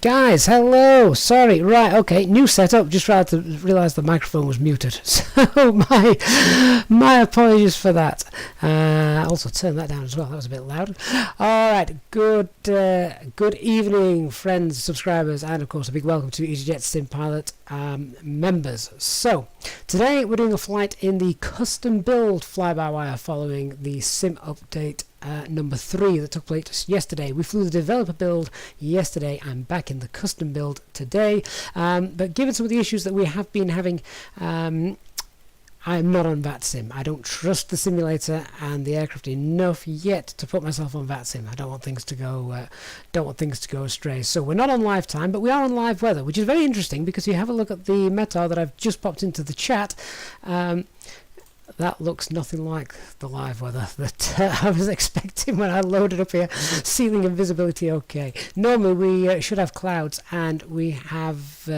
Guys, hello. Sorry, right, okay, new setup. Just realised the microphone was muted, so my apologies for that. Also turn that down as well. That was a bit loud. All right, good evening, friends, subscribers, and of course a big welcome to Easyjetsimpilot members. So today we're doing a flight in the custom build fly-by-wire following the sim update number 3 that took place yesterday. We flew the developer build yesterday. I'm back in the custom build today, but given some of the issues that we have been having, I'm not on VATSIM. I don't trust the simulator and the aircraft enough yet to put myself on VATSIM. I don't want things to go astray. So we're not on live time, but we are on live weather, which is very interesting because you have a look at the METAR that I've just popped into the chat. That looks nothing like the live weather that I was expecting when I loaded up here. Ceiling and visibility okay. Normally we should have clouds, and we have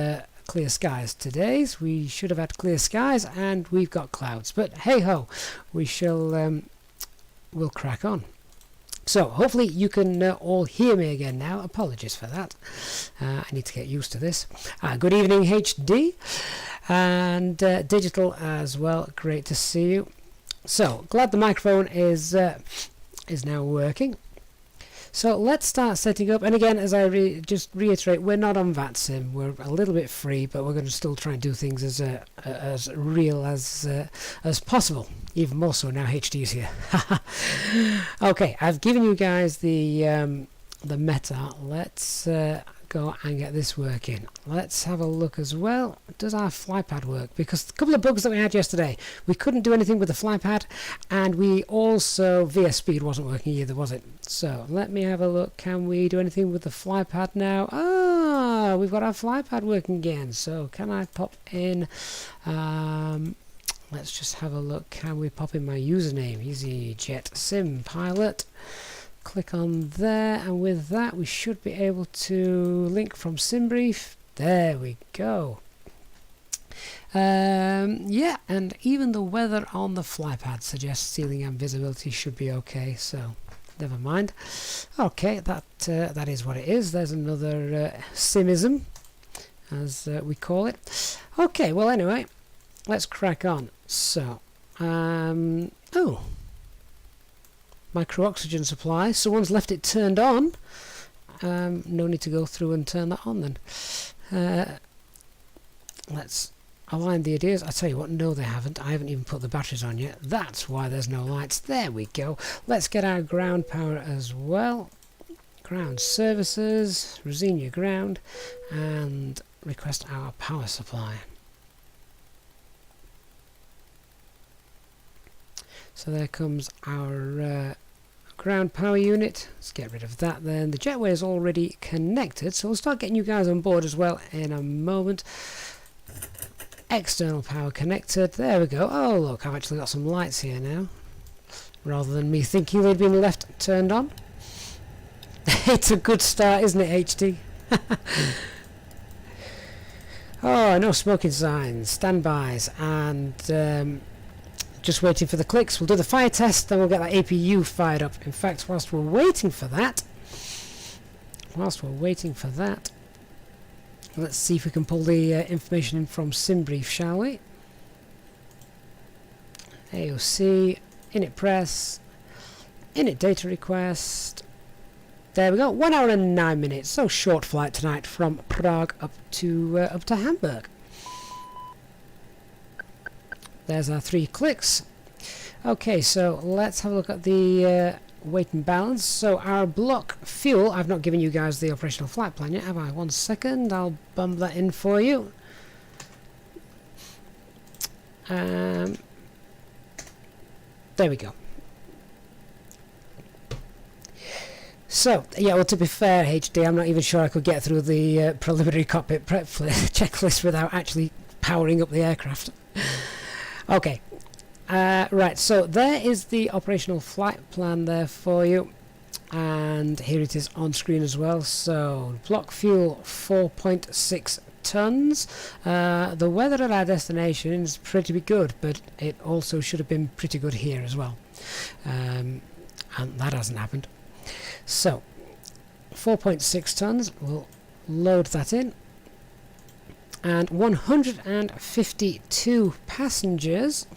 clear skies. Today we should have had clear skies, and we've got clouds. But hey ho, we shall we'll crack on. So hopefully you can all hear me again now. Apologies for that. I need to get used to this. Good evening, HD. And digital as well. Great to see you. So glad the microphone is now working. So let's start setting up. And again, as I just reiterate, we're not on VATSIM. We're a little bit free, but we're going to still try and do things as real as possible. Even more so now HD's here. Okay, I've given you guys the METAR. Let's go and get this working. Let's have a look as well. Does our flypad work? Because a couple of bugs that we had yesterday, we couldn't do anything with the flypad, and we also VS speed wasn't working either, was it? So let me have a look. Can we do anything with the flypad now? Ah, we've got our flypad working again. So can I pop in? Let's just have a look. Can we pop in my username? Easyjetsimpilot. Click on there, and with that we should be able to link from SimBrief. There we go. Yeah, and even the weather on the flypad suggests ceiling and visibility should be okay, so never mind. Okay, that is what it is. There's another simism, as we call it. Okay, well anyway, let's crack on. So oh, micro oxygen supply. Someone's left it turned on. No need to go through and turn that on then. Let's align the ideas. I tell you what, no they haven't. I haven't even put the batteries on yet. That's why there's no lights. There we go. Let's get our ground power as well. Ground services, resume your ground, and request our power supply. So there comes our ground power unit. Let's get rid of that then. The jetway is already connected, so we'll start getting you guys on board as well in a moment. External power connected. There we go. Oh look, I've actually got some lights here now, rather than me thinking they'd been left turned on. It's a good start, isn't it, HD? Oh, no smoking signs, standbys, and just waiting for the clicks. We'll do the fire test, then we'll get that APU fired up. In fact, whilst we're waiting for that, let's see if we can pull the information in from SimBrief, shall we? AOC, init press, init data request. There we go. 1 hour and 9 minutes. So short flight tonight from Prague up to Hamburg. There's our 3 clicks. Okay, so let's have a look at the weight and balance. So our block fuel, I've not given you guys the operational flight plan yet, have I? 1 second, I'll bump that in for you. There we go. So, yeah, well, to be fair, HD, I'm not even sure I could get through the preliminary cockpit prep checklist without actually powering up the aircraft. Okay, right, so there is the operational flight plan there for you, and here it is on screen as well. So block fuel 4.6 tons. The weather at our destination is pretty good, but it also should have been pretty good here as well, and that hasn't happened. So 4.6 tons, we'll load that in. And 152 passengers,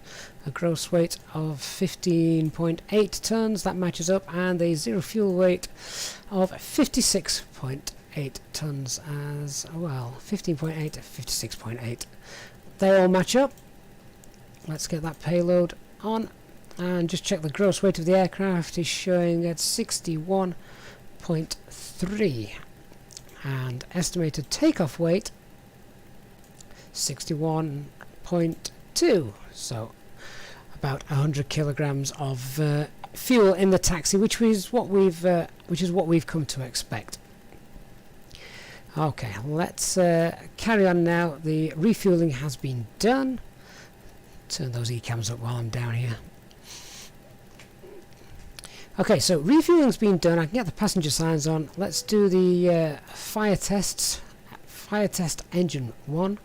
a gross weight of 15.8 tons, that matches up, and a zero fuel weight of 56.8 tons as well. 15.8 to 56.8. They all match up. Let's get that payload on and just check the gross weight of the aircraft is showing at 61.3, and estimated takeoff weight 61.2, so about 100 kilograms of fuel in the taxi, which is what we've come to expect. Okay, let's carry on now. The refueling has been done. Turn those e-cams up while I'm down here. Okay, so refueling's been done. I can get the passenger signs on. Let's do the fire tests. Fire test engine 1.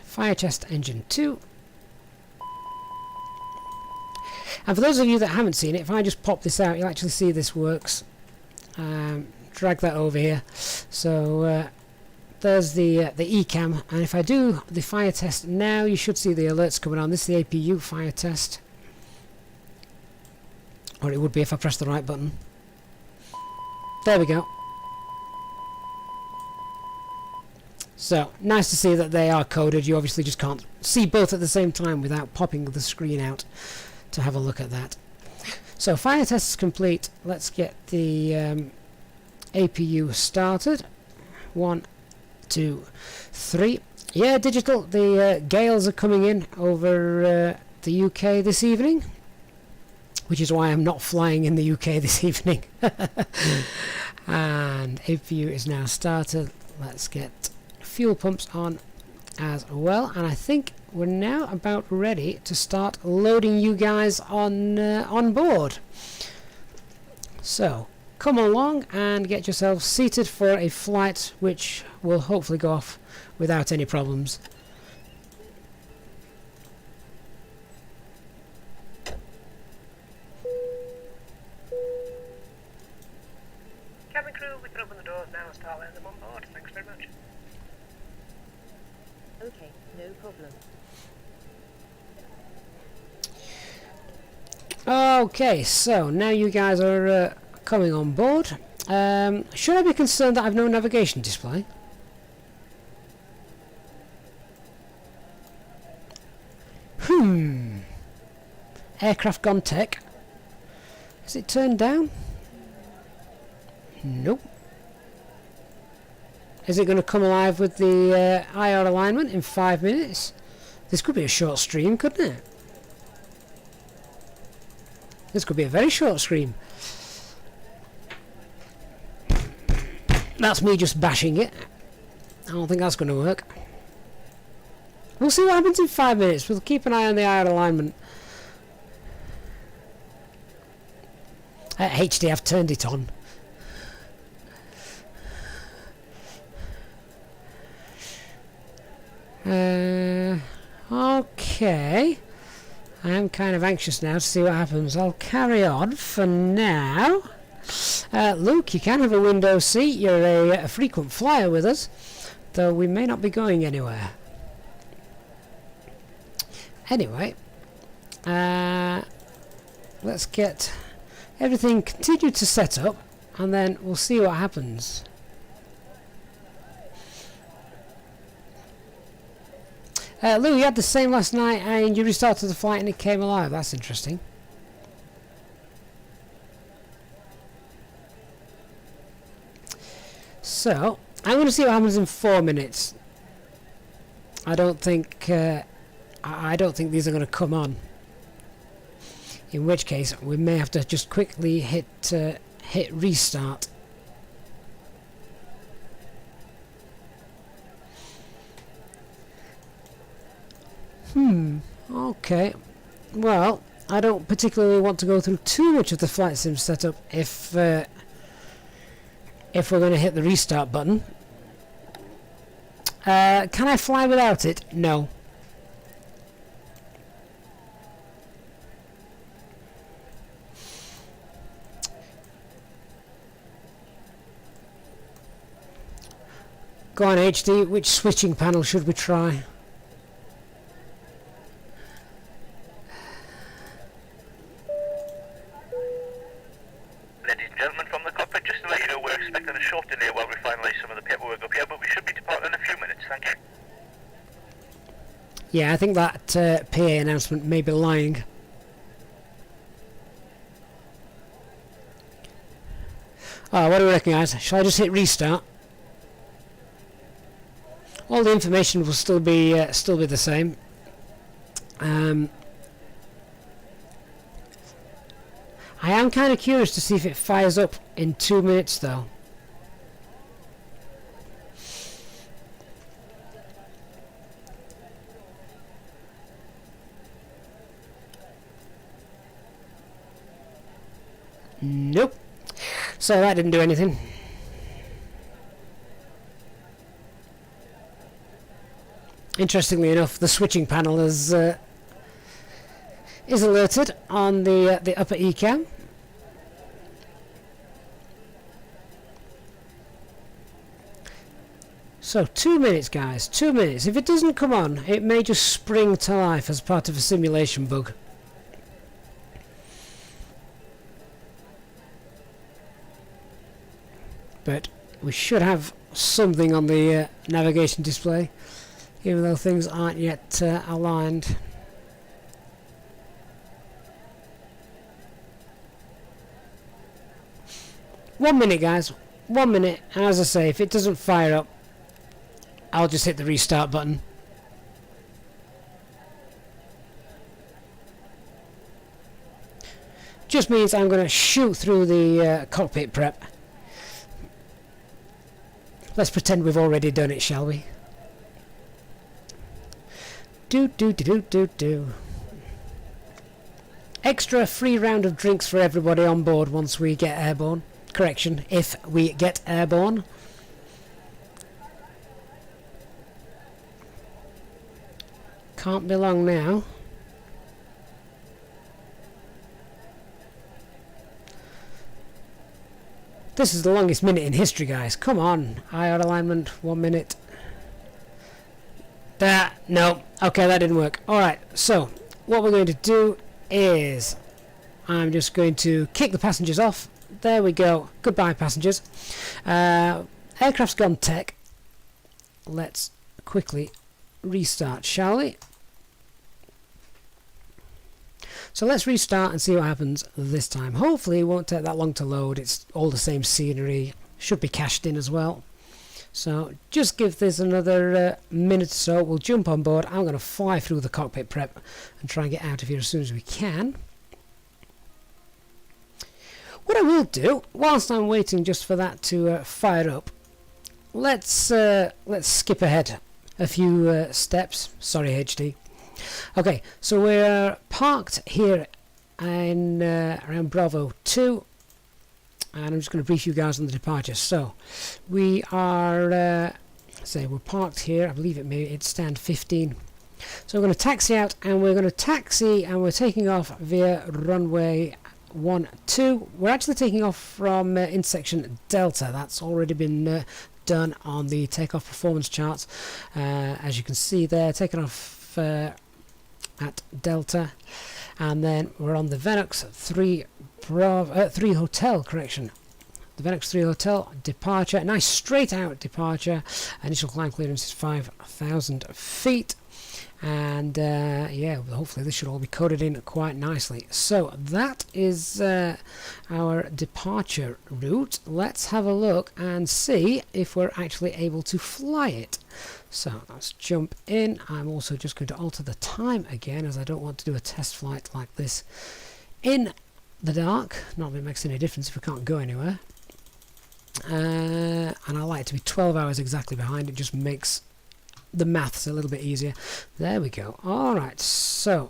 Fire test engine 2. And for those of you that haven't seen it, if I just pop this out, you'll actually see this works. Drag that over here. So there's the eCam, and if I do the fire test now, you should see the alerts coming on. This is the APU fire test, or it would be if I press the right button. There we go. So nice to see that they are coded. You obviously just can't see both at the same time without popping the screen out to have a look at that. So fire test is complete. Let's get the APU started. 1, 2, 3. Yeah, digital. The gales are coming in over the UK this evening, which is why I'm not flying in the UK this evening. And APU is now started. Let's get fuel pumps on as well, and I think we're now about ready to start loading you guys on board. So come along and get yourself seated for a flight which will hopefully go off without any problems. Cabin crew, we can open the doors now and start letting them on board. Thanks very much. Okay, no problem. Okay, so now you guys are coming on board. Should I be concerned that I've no navigation display? Aircraft gone tech. Is it turned down? Nope. Is it going to come alive with the IR alignment in 5 minutes? This could be a short stream, couldn't it? This could be a very short stream. That's me just bashing it. I don't think that's going to work. We'll see what happens in 5 minutes. We'll keep an eye on the IR alignment. HD, I've turned it on. Okay. I'm kind of anxious now to see what happens. I'll carry on for now. Luke, you can have a window seat. You're a frequent flyer with us, though we may not be going anywhere. Anyway, let's get everything continued to set up, and then we'll see what happens. Lou, you had the same last night and you restarted the flight and it came alive. That's interesting. So, I'm going to see what happens in 4 minutes. I don't think these are going to come on. In which case, we may have to just quickly hit restart. Okay. Well, I don't particularly want to go through too much of the flight sim setup if we're going to hit the restart button. Can I fly without it? No. Go on, HD, which switching panel should we try? Ladies and gentlemen from the cockpit, just to let you know, we're expecting a short delay while we finalise some of the paperwork up here, but we should be departing in a few minutes, thank you. Yeah, I think that PA announcement may be lying. Oh, what do we reckon, guys? Shall I just hit restart? All the information will still be the same. I am kind of curious to see if it fires up in 2 minutes, though. Nope. So that didn't do anything. Interestingly enough, the switching panel is alerted on the upper ECAM. So 2 minutes, guys. 2 minutes. If it doesn't come on, it may just spring to life as part of a simulation bug. But we should have something on the navigation display, even though things aren't yet aligned. One minute, guys. 1 minute. And as I say, if it doesn't fire up, I'll just hit the restart button. Just means I'm going to shoot through the cockpit prep. Let's pretend we've already done it, shall we? Do. Extra free round of drinks for everybody on board once we get airborne. Correction, if we get airborne. Can't be long now. This is the longest minute in history, guys. Come on. IR alignment, 1 minute. No. Okay, that didn't work. Alright, so what we're going to do is I'm just going to kick the passengers off. There we go. Goodbye, passengers. Aircraft's gone tech. Let's quickly restart, shall we? So let's restart and see what happens this time. Hopefully it won't take that long to load. It's all the same scenery. Should be cached in as well. So just give this another minute or so. We'll jump on board. I'm going to fly through the cockpit prep and try and get out of here as soon as we can. What I will do, whilst I'm waiting just for that to fire up, let's skip ahead a few steps. Sorry, HD. Okay, so we're parked here in around Bravo 2, and I'm just going to brief you guys on the departure. So we are we're parked here. I believe it's stand 15. So we're going to taxi out, and we're taking off via runway 12. We're actually taking off from intersection Delta. That's already been done on the takeoff performance charts, as you can see there, taking off at Delta, and then we're on the Venox 3 Hotel, correction. The Venox 3 Hotel departure, nice straight out departure. Initial climb clearance is 5,000 feet, and yeah, hopefully this should all be coded in quite nicely. So that is our departure route. Let's have a look and see if we're actually able to fly it. So let's jump in. I'm also just going to alter the time again, as I don't want to do a test flight like this in the dark. Not that it makes any difference if we can't go anywhere. And I like it to be 12 hours exactly behind. It just makes the maths a little bit easier. There we go. Alright, so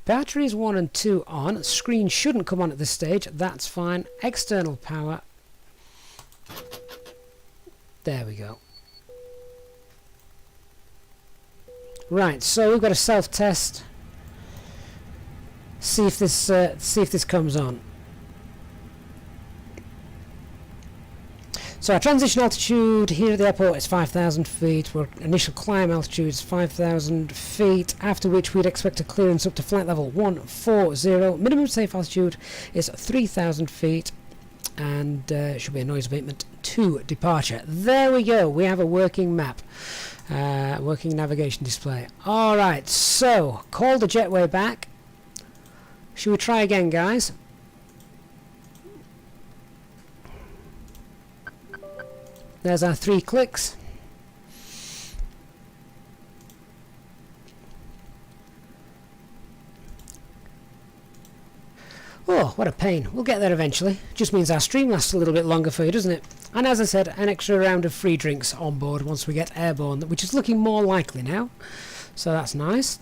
batteries 1 and 2 on. Screen shouldn't come on at this stage. That's fine. External power. There we go. Right, so we've got a self-test. See if this comes on. So our transition altitude here at the airport is 5,000 feet. Our initial climb altitude is 5,000 feet, after which we'd expect a clearance up to flight level 140. Minimum safe altitude is 3,000 feet, and should be a noise abatement to departure. There we go. We have a working map, working navigation display. Alright, so call the jetway back. Should we try again, guys? There's our 3 clicks. Oh, what a pain. We'll get there eventually. Just means our stream lasts a little bit longer for you, doesn't it? And as I said, an extra round of free drinks on board once we get airborne, which is looking more likely now. So that's nice.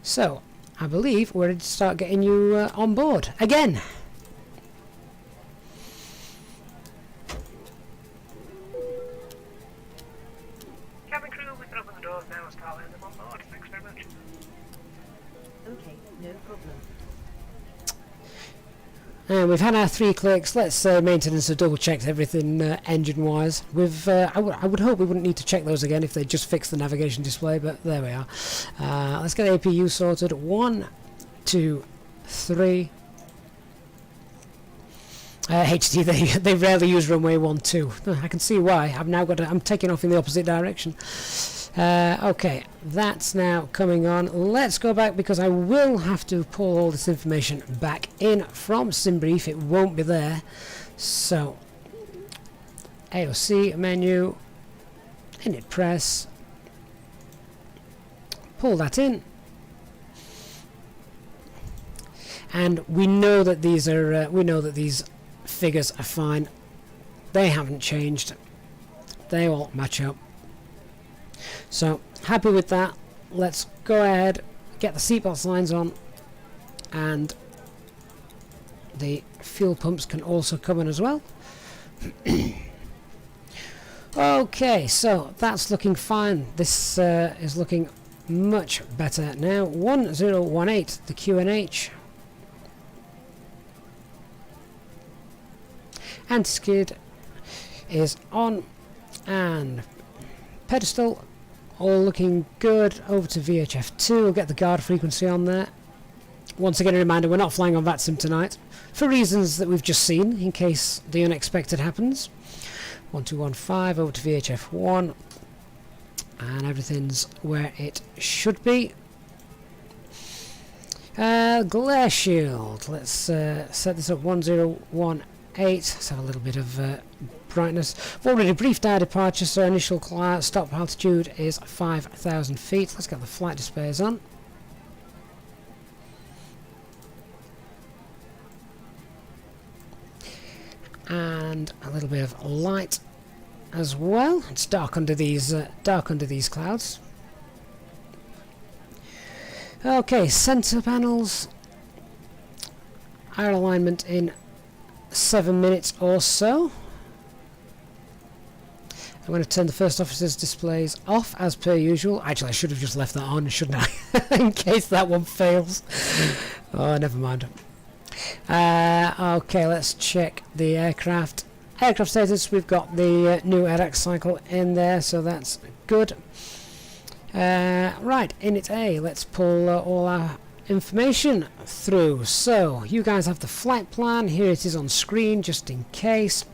So, I believe we're ready to start getting you on board again. Cabin crew, we can open the doors now and start letting them on board. Thanks very much. Okay, no problem. And we've had our 3 clicks. Let's say maintenance have double checked everything engine wise. I would hope we wouldn't need to check those again if they just fixed the navigation display, but there we are. Let's get the APU sorted. 1, 2, 3. HT, they rarely use runway 12. I can see why. I'm taking off in the opposite direction. Okay, that's now coming on. Let's go back because I will have to pull all this information back in from SimBrief. It won't be there. So, AOC menu, init press, pull that in, and we know that these are these figures are fine. They haven't changed. They all match up. So, happy with that. Let's go ahead, get the seatbelt lines on, and the fuel pumps can also come in as well. Okay, so that's looking fine. This is looking much better now. 1018, the QNH. Anti-skid is on, and pedestal all looking good. Over to VHF2, we'll get the guard frequency on there. Once again, a reminder, we're not flying on VATSIM tonight for reasons that we've just seen, in case the unexpected happens. 1215 over to VHF1, and everything's where it should be. Glare shield, let's set this up 1018. Let's have a little bit of brightness. We've already briefed our departure, so initial stop altitude is 5,000 feet. Let's get the flight displays on. And a little bit of light as well. It's dark under these clouds. Okay, center panels. Air alignment in 7 minutes or so. I'm going to turn the first officer's displays off as per usual. Actually, I should have just left that on, shouldn't I? In case that one fails. Oh, never mind. Okay, let's check the aircraft. Aircraft status, we've got the new AirX cycle in there, so that's good. Right, init A, let's pull all our information through. So, you guys have the flight plan. Here it is on screen, just in case.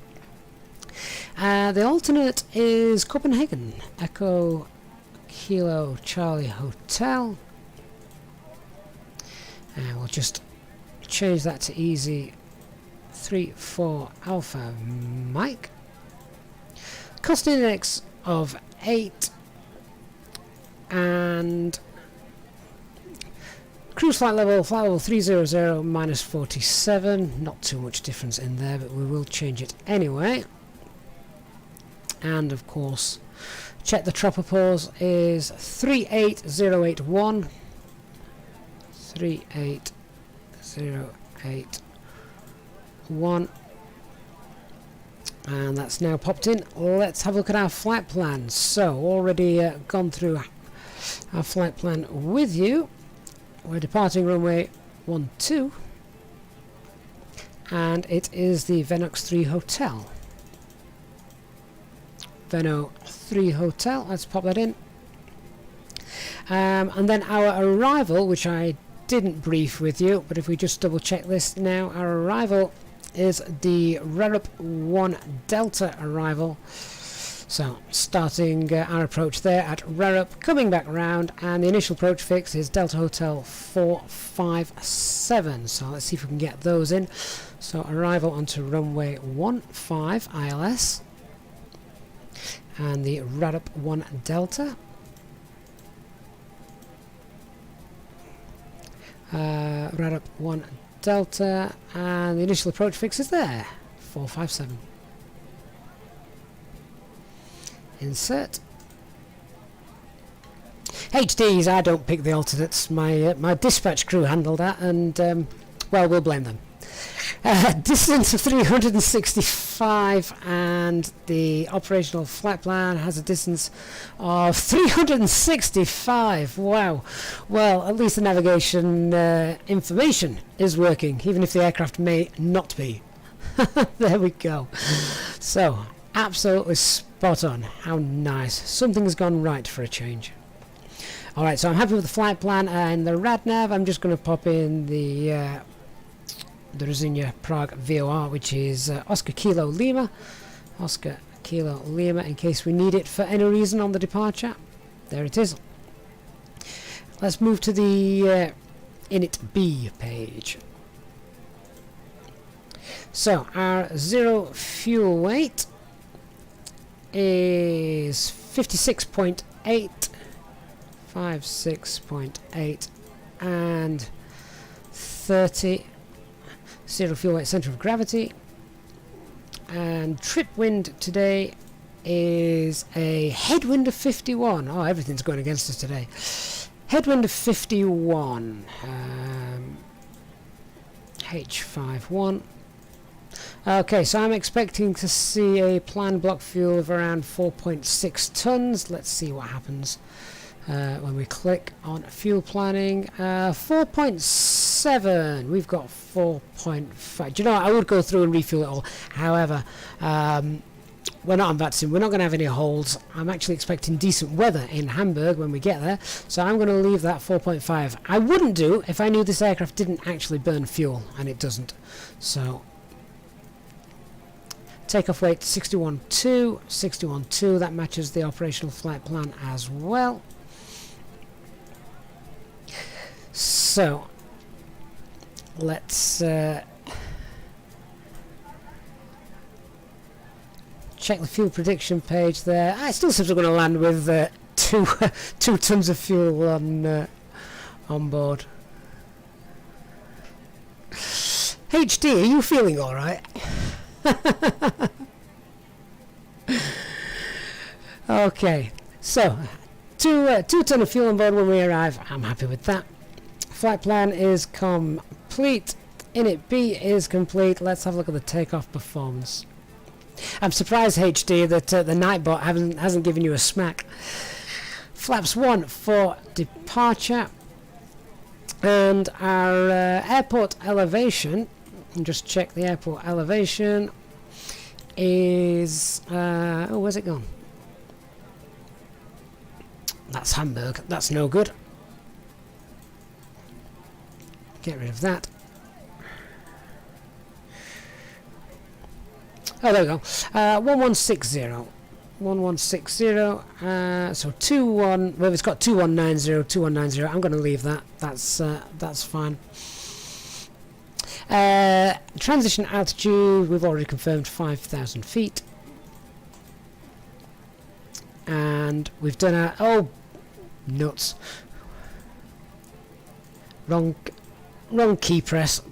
The alternate is Copenhagen. Echo Kilo Charlie Hotel. And we'll just change that to Easy 34 Alpha Mike. Cost index of 8. And cruise flight level 300 minus 47. Not too much difference in there, but we will change it anyway. And of course, check the tropopause is 38081. 38081. And that's now popped in. Let's have a look at our flight plan. So, already gone through our flight plan with you. We're departing runway 12, and it is the Venox 3 Hotel. Veno 3 Hotel. Let's pop that in. And then our arrival, which I didn't brief with you, but if we just double check this now, our arrival is the Rerup 1 Delta arrival. So starting our approach there at Rerup, coming back round, and the initial approach fix is Delta Hotel 457. So let's see if we can get those in. So arrival onto runway 15 ILS and the Rerup 1 Delta. Rerup 1 Delta, and the initial approach fix is there, 457. Insert. HDs, I don't pick the alternates. My dispatch crew handle that, and well, we'll blame them. Distance of 365, and the operational flight plan has a distance of 365. Wow. Well, at least the navigation information is working, even if the aircraft may not be. There we go. So, absolutely spot on. How nice. Something's gone right for a change. Alright, so I'm happy with the flight plan and the RadNav. I'm just going to pop in the Rosinha Prague VOR, which is Oscar Kilo Lima. Oscar Kilo Lima, in case we need it for any reason on the departure. There it is. Let's move to the Init B page. So, our zero fuel weight is 56.8, 56.8, and 30 zero fuel weight center of gravity, and trip wind today is a headwind of 51. Oh, everything's going against us today. Headwind of 51, H51. Okay, so I'm expecting to see a planned block fuel of around 4.6 tons. Let's see what happens when we click on fuel planning. 4.7. We've got 4.5. Do you know what? I would go through and refuel it all. However, we're not on VATSIM. We're not going to have any holds. I'm actually expecting decent weather in Hamburg when we get there, so I'm going to leave that 4.5. I wouldn't do if I knew this aircraft didn't actually burn fuel, and it doesn't. So takeoff weight 61.2, 61.2. That matches the operational flight plan as well. So let's check the fuel prediction page there. It still seems we're going to land with 2 tons of fuel on board. HD, are you feeling all right? Okay, so 2 ton of fuel on board when we arrive. I'm happy with that. Flight plan is complete. Init B is complete. Let's have a look at the takeoff performance. I'm surprised, HD, that the Nightbot hasn't given you a smack. Flaps 1 for departure, and our airport elevation. And just check the airport elevation is oh, where's it gone? That's Hamburg. That's no good. Get rid of that. Oh, there we go. 1160. 1160. So 21. Well, it's got 2190. 2190. I'm going to leave that. That's fine. Transition altitude, we've already confirmed 5,000 feet. And we've done our... Oh, nuts. Wrong key press.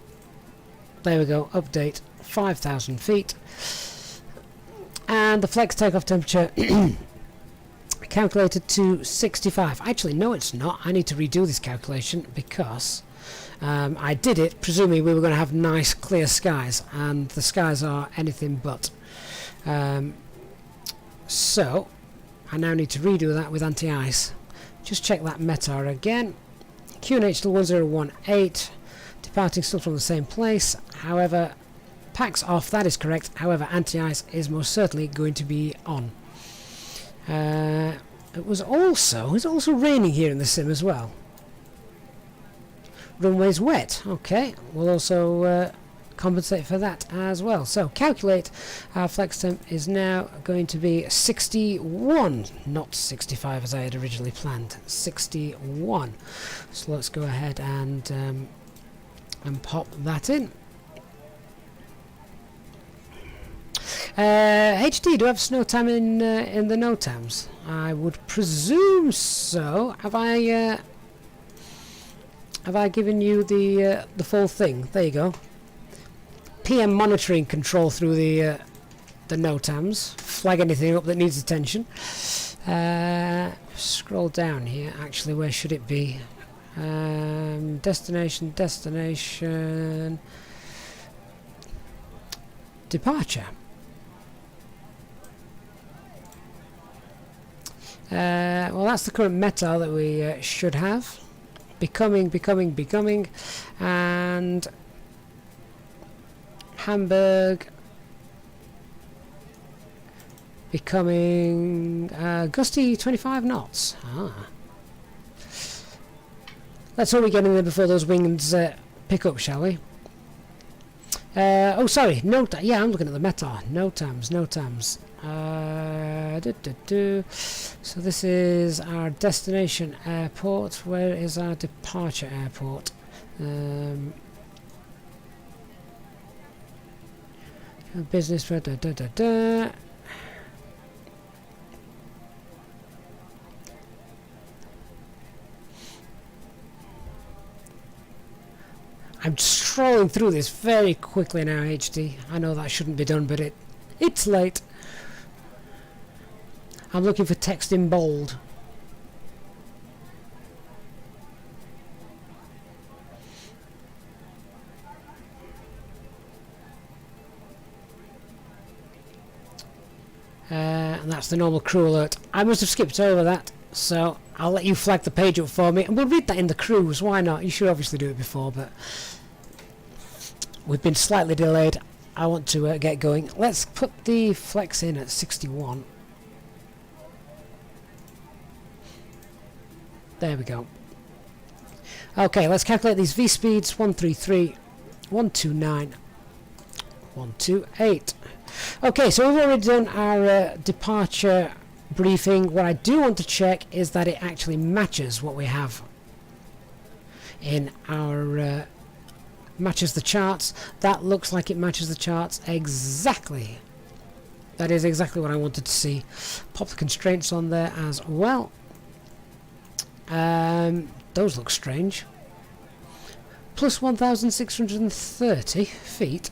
There we go, update 5,000 feet. And the flex takeoff temperature calculated to 65. Actually, no, it's not. I need to redo this calculation because... I did it presuming we were going to have nice clear skies, and the skies are anything but. So I now need to redo that with anti-ice. Just check that METAR again. QNH still 1018, departing still from the same place. However, PAC's off, that is correct. However, anti-ice is most certainly going to be on. It's also raining here in the sim as well. Runway's wet. Okay, we'll also compensate for that as well. So calculate. Our flex temp is now going to be 61, not 65 as I had originally planned. 61. So let's go ahead and pop that in. HD, do I have snow time in the NOTAMs? I would presume so. Have I given you the full thing? There you go. PM monitoring control through the NOTAMs. Flag anything up that needs attention. Scroll down here. Actually, where should it be? Destination. Departure. Well, that's the current METAR that we should have. Becoming, and Hamburg becoming gusty 25 knots. Let's hope we get in there before those wings pick up, shall we? Oh, sorry, yeah, I'm looking at the METAR. NOTAMs. So this is our destination airport. Where is our departure airport? Business. I'm strolling through this very quickly now, HD. I know that shouldn't be done, but it's late. I'm looking for text in bold. And that's the normal crew alert. I must have skipped over that, so I'll let you flag the page up for me, and we'll read that in the cruise. Why not? You should obviously do it before, but we've been slightly delayed. I want to get going. Let's put the flex in at 61. There we go. Okay, let's calculate these V speeds. 133, 129, 128. Okay, so we've already done our departure briefing. What I do want to check is that it actually matches what we have in our matches the charts. That looks like it matches the charts exactly. That is exactly what I wanted to see. Pop the constraints on there as well. Those look strange. Plus 1,630 feet.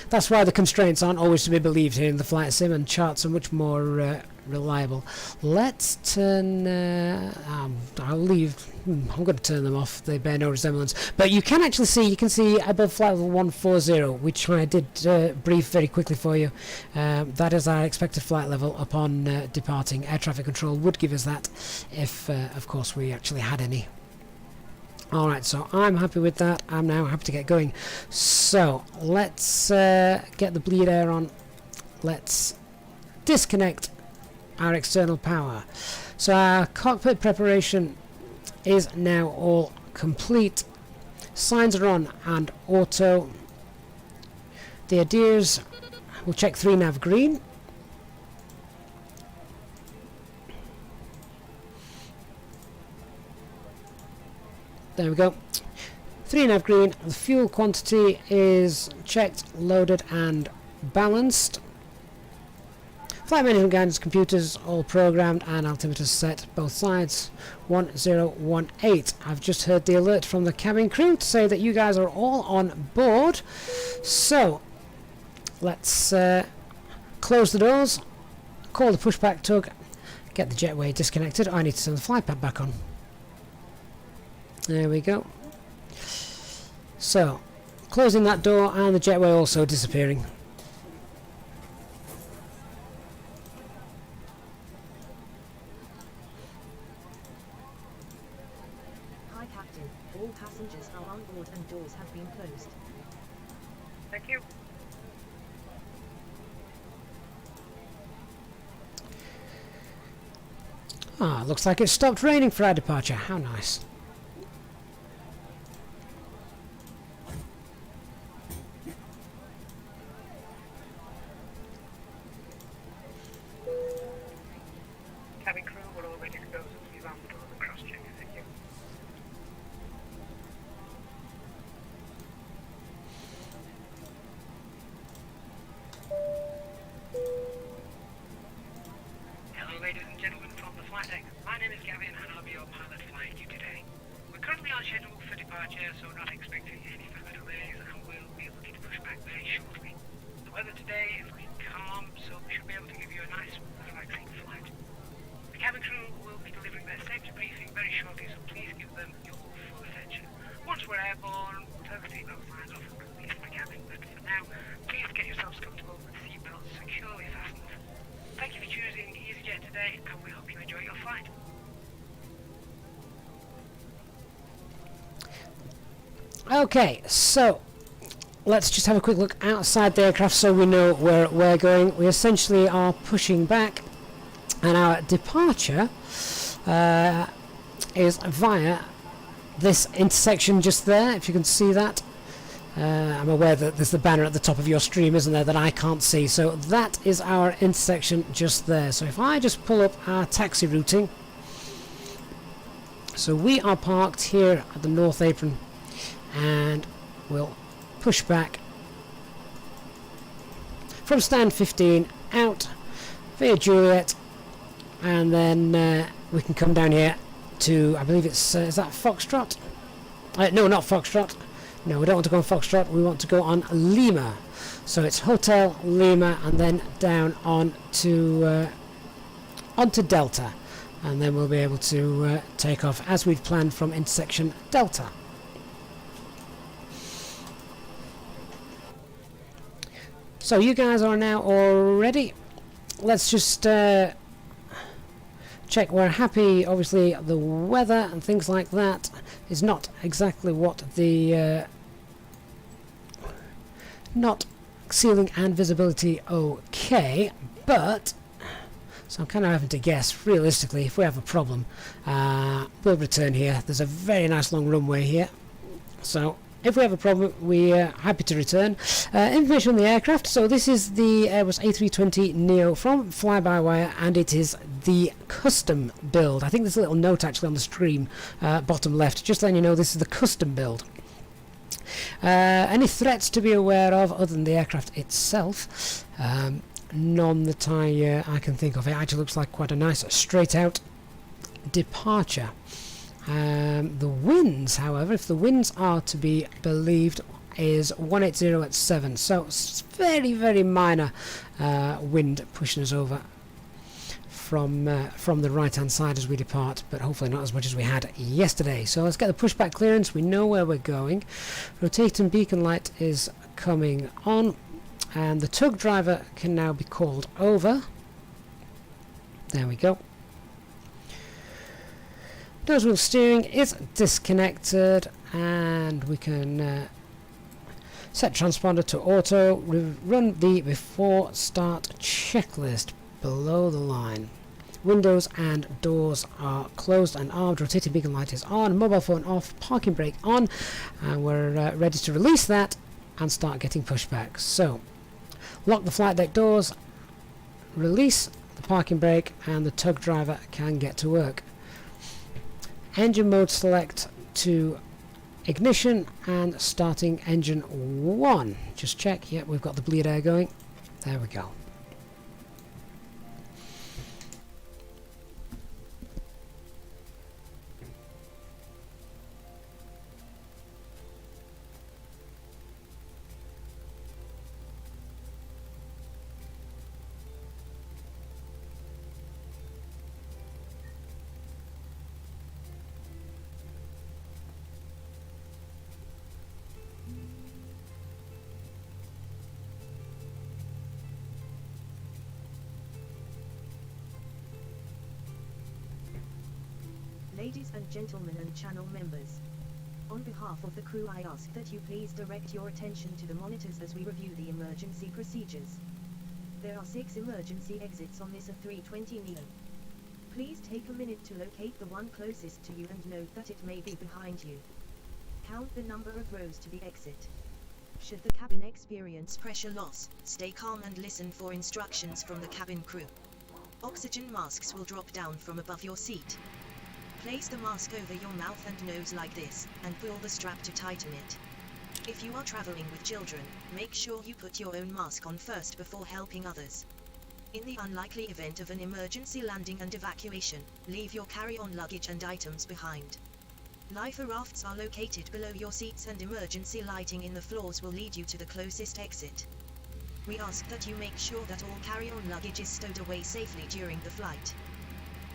That's why the constraints aren't always to be believed here in the flight sim, and charts are much more reliable. Let's turn... I'll leave... I'm going to turn them off. They bear no resemblance. But you can actually see, above flight level 140, which I did brief very quickly for you. That is our expected flight level upon departing. Air traffic control would give us that if, of course, we actually had any. Alright, so I'm happy with that. I'm now happy to get going. So, let's get the bleed air on. Let's disconnect our external power. So our cockpit preparation is now all complete. Signs are on and auto. The ADIRs, we'll check 3 nav green. There we go. 3 nav green. The fuel quantity is checked, loaded and balanced. Flight management guidance computers all programmed and altimeters set, both sides. 1018. I've just heard the alert from the cabin crew to say that you guys are all on board. So let's close the doors, call the pushback tug, get the jetway disconnected. I need to turn the flight pad back on. There we go. So, closing that door and the jetway also disappearing. Hi, Captain. All passengers are on board and doors have been closed. Thank you. Ah, looks like it stopped raining for our departure. How nice. Cabin crew, we're all ready to go since we've armed the doors and cross-check. Thank you. Hello, ladies and gentlemen from the flight deck. My name is Gavin and I'll be your pilot flying you today. We're currently on schedule for departure, so not expecting any further delays, and we'll be looking to push back very shortly. The weather today is looking calm, so we should be able to give you a nice, relaxing flight. The cabin crew will be delivering their safety briefing very shortly, so please give them your full attention. Once we're airborne, we'll turn the seatbelt signs off and release the cabin, but for now, please get yourselves comfortable with seatbelts securely fastened. Thank you for choosing Easyjet today, and we hope you enjoy your flight. Okay, so let's just have a quick look outside the aircraft so we know where we're going. We essentially are pushing back, and our departure is via this intersection just there, if you can see that. I'm aware that there's the banner at the top of your stream, isn't there, that I can't see. So that is our intersection just there. So if I just pull up our taxi routing. So we are parked here at the North Apron, and we'll push back from stand 15 out via Juliet, and then we can come down here to, I believe it's, is that Foxtrot? No, not Foxtrot. No, we don't want to go on Foxtrot, we want to go on Lima. So it's Hotel Lima and then down on to onto Delta, and then we'll be able to take off as we'd planned from intersection Delta. So you guys are now all ready. Let's just check we're happy. Obviously the weather and things like that is not exactly what the not ceiling and visibility okay, but so I'm kind of having to guess realistically if we have a problem we'll return here. There's a very nice long runway here, so if we have a problem we're happy to return. Information on the aircraft. So this is the Airbus A320neo from fly-by-wire, and it is the custom build. I think there's a little note actually on the stream bottom left, just letting you know this is the custom build. Any threats to be aware of other than the aircraft itself? None that I can think of. It actually looks like quite a nice straight out departure. The winds, however, if the winds are to be believed, is 180 at 7, so it's very, very minor wind pushing us over from the right hand side as we depart, but hopefully not as much as we had yesterday. So let's get the pushback clearance. We know where we're going. Rotating beacon light is coming on, and the tug driver can now be called over. There we go. Nose wheel steering is disconnected, and we can set transponder to auto, run the before start checklist below the line. Windows and doors are closed and armed, rotating beacon light is on, mobile phone off, parking brake on, and we're ready to release that and start getting pushback. So lock the flight deck doors, release the parking brake, and the tug driver can get to work. Engine mode select to ignition and starting engine 1. Just check, yep, we've got the bleed air going. There we go. Ladies and gentlemen and channel members, on behalf of the crew I ask that you please direct your attention to the monitors as we review the emergency procedures. There are 6 emergency exits on this A320neo. Please take a minute to locate the one closest to you and note that it may be behind you. Count the number of rows to the exit. Should the cabin experience pressure loss, stay calm and listen for instructions from the cabin crew. Oxygen masks will drop down from above your seat. Place the mask over your mouth and nose like this, and pull the strap to tighten it. If you are traveling with children, make sure you put your own mask on first before helping others. In the unlikely event of an emergency landing and evacuation, leave your carry-on luggage and items behind. Life rafts are located below your seats and emergency lighting in the floors will lead you to the closest exit. We ask that you make sure that all carry-on luggage is stowed away safely during the flight.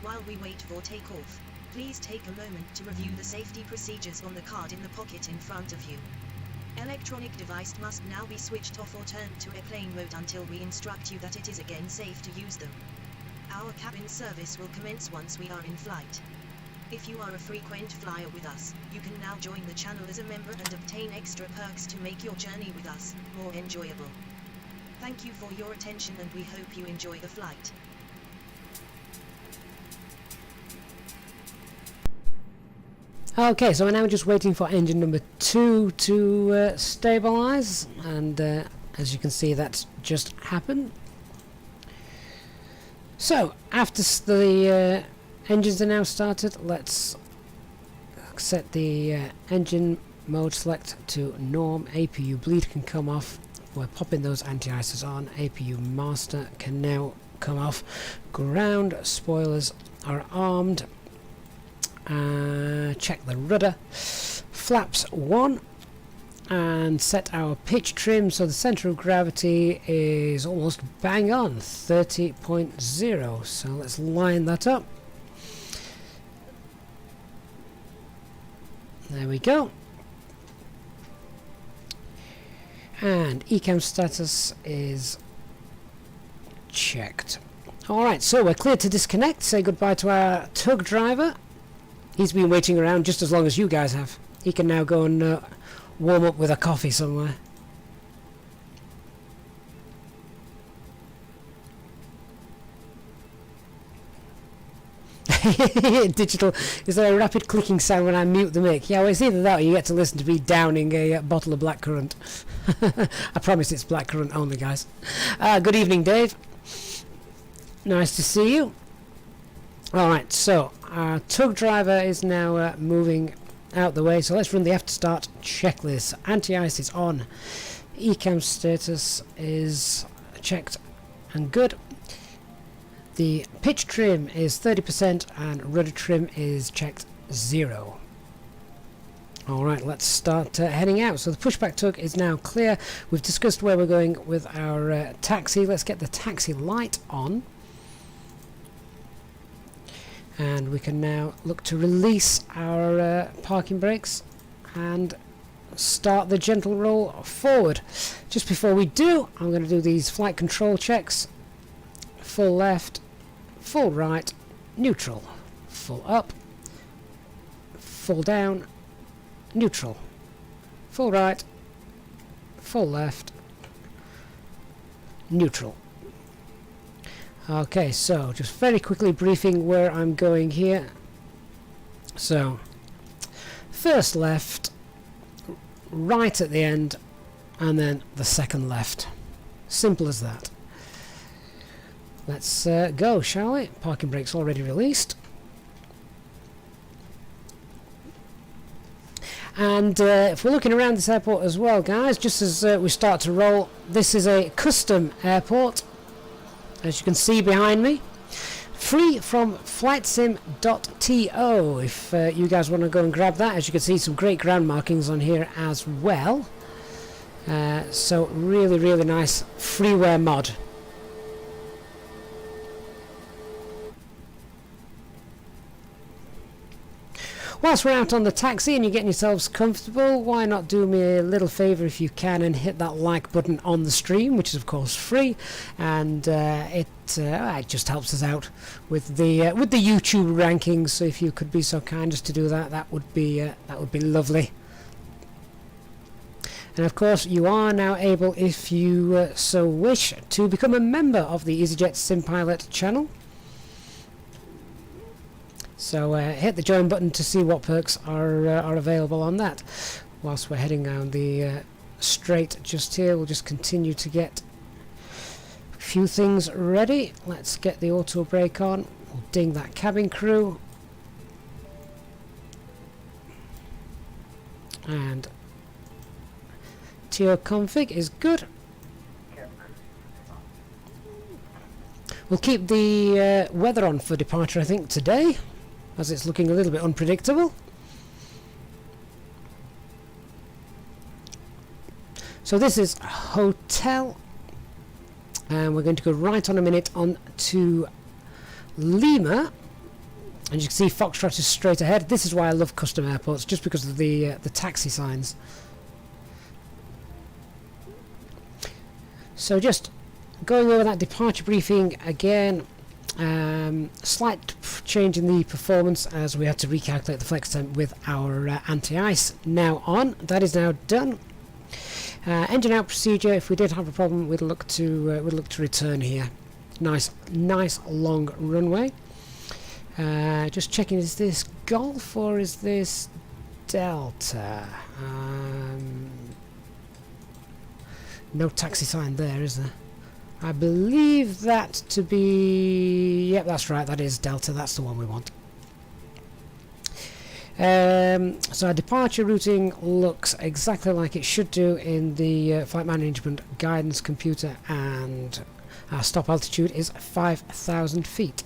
While we wait for takeoff, please take a moment to review the safety procedures on the card in the pocket in front of you. Electronic device must now be switched off or turned to airplane mode until we instruct you that it is again safe to use them. Our cabin service will commence once we are in flight. If you are a frequent flyer with us, you can now join the channel as a member and obtain extra perks to make your journey with us more enjoyable. Thank you for your attention and we hope you enjoy the flight. Okay, so we're now just waiting for engine number 2 to stabilize, and as you can see that's just happened. So after the engines are now started, let's set the engine mode select to norm. APU bleed can come off. We're popping those anti-ices on. APU master can now come off. Ground spoilers are armed. Check the rudder. Flaps 1, and set our pitch trim so the center of gravity is almost bang on, 30.0. So let's line that up. There we go. And ECAM status is checked. Alright, so we're clear to disconnect. Say goodbye to our tug driver. He's been waiting around just as long as you guys have. He can now go and warm up with a coffee somewhere. Digital, is there a rapid clicking sound when I mute the mic? Yeah, well, it's either that or you get to listen to me downing a bottle of blackcurrant. I promise it's blackcurrant only, guys. Good evening, Dave. Nice to see you. Alright, so our tug driver is now moving out the way, so let's run the after start checklist. Anti-ice is on. ECAM status is checked and good. The pitch trim is 30% and rudder trim is checked 0. Alright, let's start heading out. So the pushback tug is now clear. We've discussed where we're going with our taxi. Let's get the taxi light on. And we can now look to release our parking brakes and start the gentle roll forward. Just before we do, I'm going to do these flight control checks. Full left, full right, neutral, full up, full down, neutral, full right, full left, neutral. Okay, so just very quickly briefing where I'm going here. So first left, right at the end, and then the second left. Simple as that. Let's go, shall we? Parking brakes already released. And if we're looking around this airport as well, guys, just as we start to roll, this is a custom airport, as you can see behind me. Free from flightsim.to if you guys want to go and grab that. As you can see, some great ground markings on here as well. So really, really nice freeware mod. Whilst we're out on the taxi and you're getting yourselves comfortable, why not do me a little favour if you can and hit that like button on the stream, which is of course free, and it just helps us out with the YouTube rankings. So if you could be so kind as to do that, that would be lovely. And of course, you are now able, if you so wish, to become a member of the Easyjetsimpilot channel. So hit the join button to see what perks are available on that. Whilst we're heading down the straight just here, we'll just continue to get a few things ready. Let's get the auto brake on. We'll ding that cabin crew. And TO config is good. We'll keep the weather on for departure, I think, today, as it's looking a little bit unpredictable. So this is hotel, and we're going to go right on a minute on to Lima. And you can see Foxtrot is straight ahead. This is why I love custom airports, just because of the taxi signs. So just going over that departure briefing again. Slight change in the performance as we had to recalculate the flex temp with our anti-ice now on. That is now done. Engine out procedure. If we did have a problem, we'd look to return here. Nice long runway. Just checking, is this Golf or is this Delta? No taxi sign there, is there? I believe that to be... Yep, that's right, that is Delta, that's the one we want. So our departure routing looks exactly like it should do in the flight management guidance computer, and our stop altitude is 5,000 feet.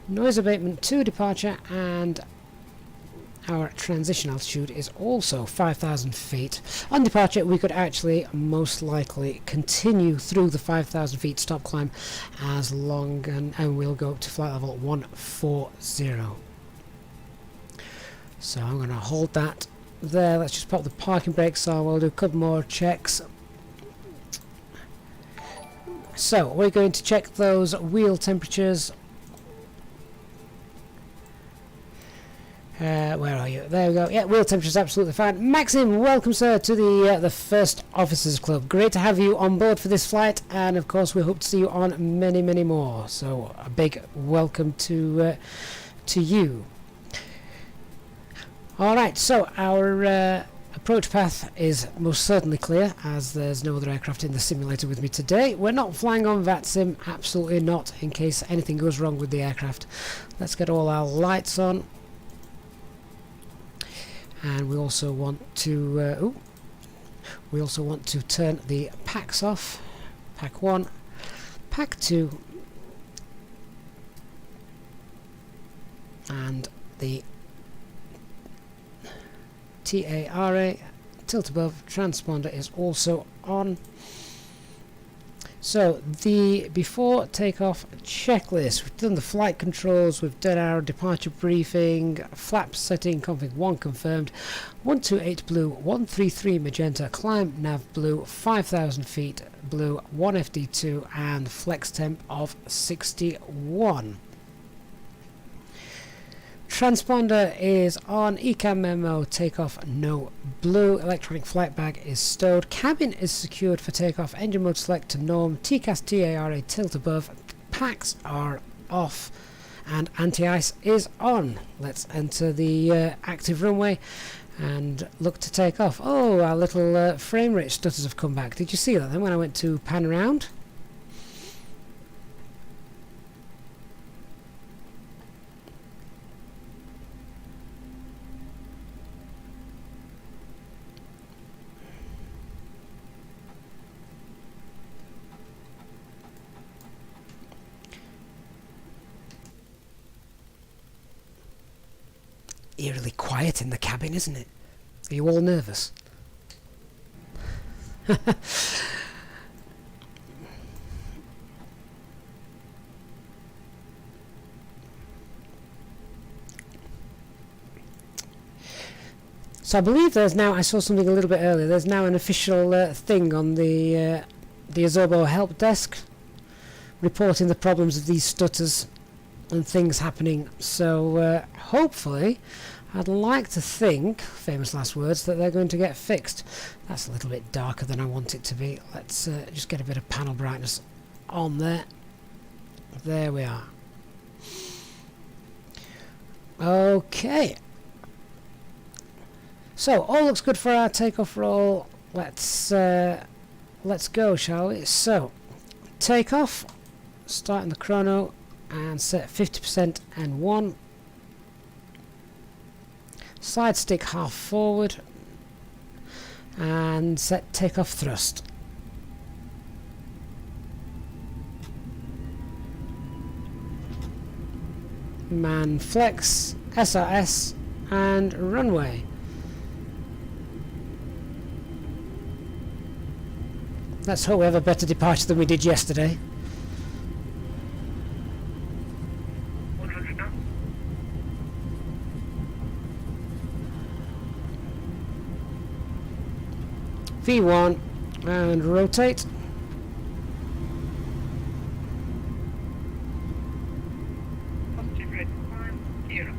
Noise abatement to departure, and our transition altitude is also 5,000 feet. On departure we could actually most likely continue through the 5,000 feet stop climb as long, and we'll go up to flight level 140. So I'm going to hold that there. Let's just pop the parking brakes on. We'll do a couple more checks. So we're going to check those wheel temperatures. Where are you? There we go. Yeah, wheel temperature is absolutely fine. Maxim, welcome, sir, to the First Officers Club. Great to have you on board for this flight, and of course we hope to see you on many, many more. So a big welcome to you. All right. So our approach path is most certainly clear, as there's no other aircraft in the simulator with me today. We're not flying on VATSIM, absolutely not, in case anything goes wrong with the aircraft. Let's get all our lights on. And we also want to turn the packs off. Pack 1, pack 2, and the TARA tilt above transponder is also on. So the before takeoff checklist, we've done the flight controls, we've done our departure briefing, flap setting, config 1 confirmed, 128 blue, 133 magenta, climb nav blue, 5,000 feet blue, 1 FD2 and flex temp of 61. Transponder is on, ECAM memo, takeoff no blue, electronic flight bag is stowed, cabin is secured for takeoff, engine mode select to norm, TCAS TARA tilt above, packs are off, and anti-ice is on. Let's enter the active runway and look to take off. Oh, our little frame rate stutters have come back. Did you see that then when I went to pan around? Eerily quiet in the cabin, isn't it? Are you all nervous? So I believe there's now, I saw something a little bit earlier, there's now an official thing on the Azobo help desk reporting the problems of these stutters and things happening. So hopefully I'd like to think, famous last words, that they're going to get fixed. That's a little bit darker than I want it to be. Let's just get a bit of panel brightness on there. There we are. Okay. So, all looks good for our takeoff roll. Let's go, shall we? So, takeoff, starting the chrono, and set 50% N1. Side stick half forward, and set takeoff thrust. Man flex, SRS, and runway. Let's hope we have a better departure than we did yesterday. 100 knots. V1 and rotate. Positive rate of climb, gear up.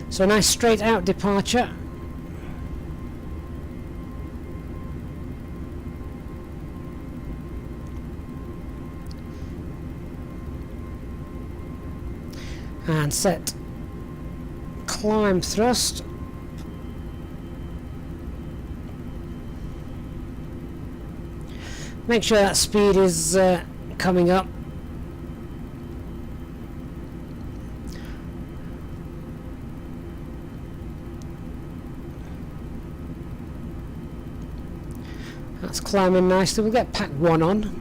So a nice straight out departure. And set climb thrust. Make sure that speed is coming up. That's climbing nicely. We'll get pack 1 on.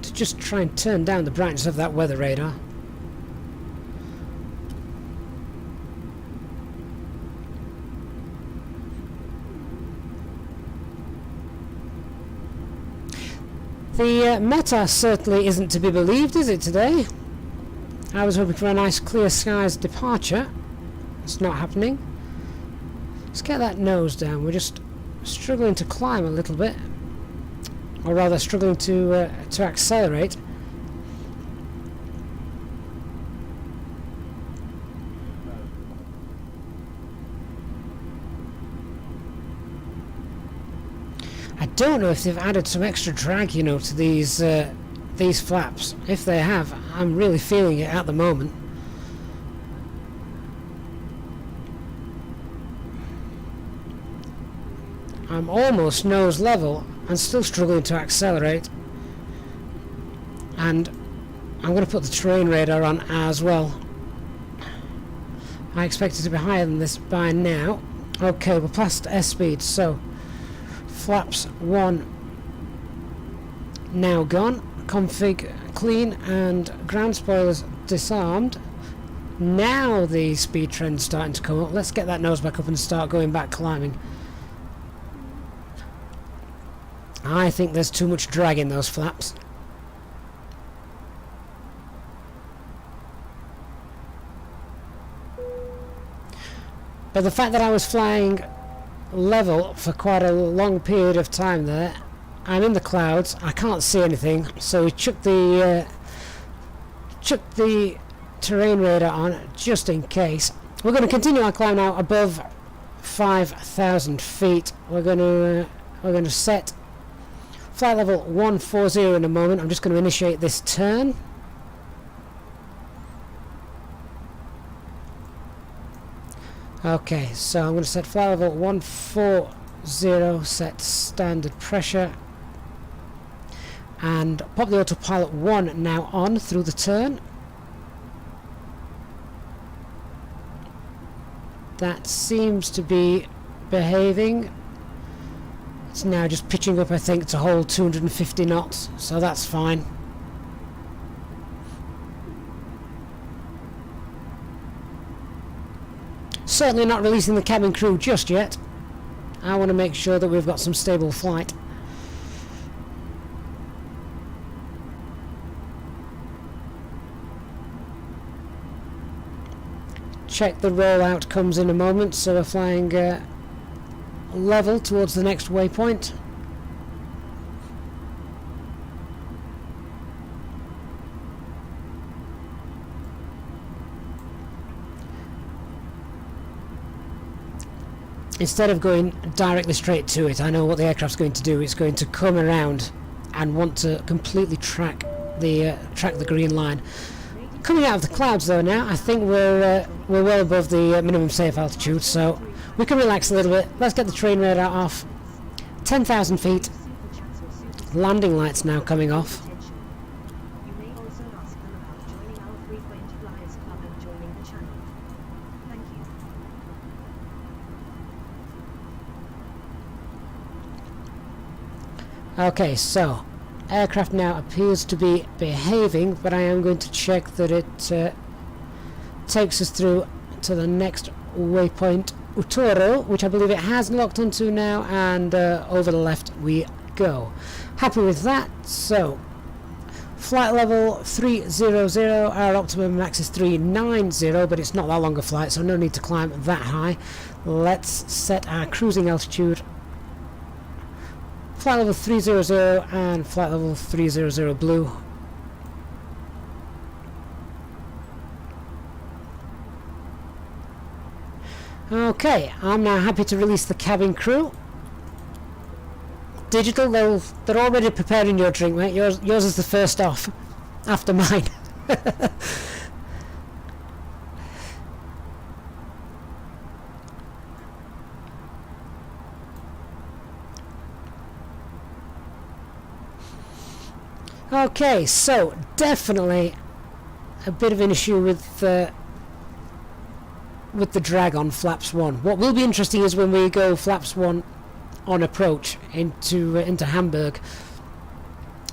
To just try and turn down the brightness of that weather radar. The METAR certainly isn't to be believed, is it, today? I was hoping for a nice clear skies departure. It's not happening. Let's get that nose down. We're just struggling to climb a little bit, or rather struggling to accelerate. I don't know if they've added some extra drag, you know, to these flaps. If they have, I'm really feeling it at the moment. I'm almost nose level and still struggling to accelerate. And I'm going to put the terrain radar on as well. I expect it to be higher than this by now. Okay, we're past S speed, so flaps 1 now gone. Config clean and ground spoilers disarmed. Now the speed trend's starting to come up. Let's get that nose back up and start going back climbing. I think there's too much drag in those flaps. But the fact that I was flying level for quite a long period of time there, I'm in the clouds, I can't see anything, so we chucked the terrain radar on just in case. We're going to continue our climb now above 5,000 feet. We're going to set flight level 140 in a moment. I'm just going to initiate this turn. Okay, so I'm going to set flight level 140, set standard pressure, and pop the autopilot 1 now on through the turn. That seems to be behaving. It's now just pitching up, I think, to hold 250 knots, so that's fine. Certainly not releasing the cabin crew just yet. I want to make sure that we've got some stable flight. Check the rollout comes in a moment, so we're flying level towards the next waypoint. Instead of going directly straight to it, I know what the aircraft's going to do. It's going to come around and want to completely track the green line. Coming out of the clouds though now, I think we're well above the minimum safe altitude, so we can relax a little bit. Let's get the train radar off. 10,000 feet. Landing lights now coming off. You may also ask them about joining our frequent flyers club and joining the channel. Thank you. Okay, so aircraft now appears to be behaving, but I am going to check that it takes us through to the next waypoint, Utoro, which I believe it has locked onto now, and over the left we go. Happy with that. So flight level 300, our optimum max is 390, but it's not that long a flight, so no need to climb that high. Let's set our cruising altitude. Flight level 300 and flight level 300 blue. Okay, I'm now happy to release the cabin crew. Digital, they're already preparing your drink, mate. Yours is the first off, after mine. Okay, so definitely a bit of an issue with the drag on flaps 1. What will be interesting is when we go flaps 1 on approach into Hamburg.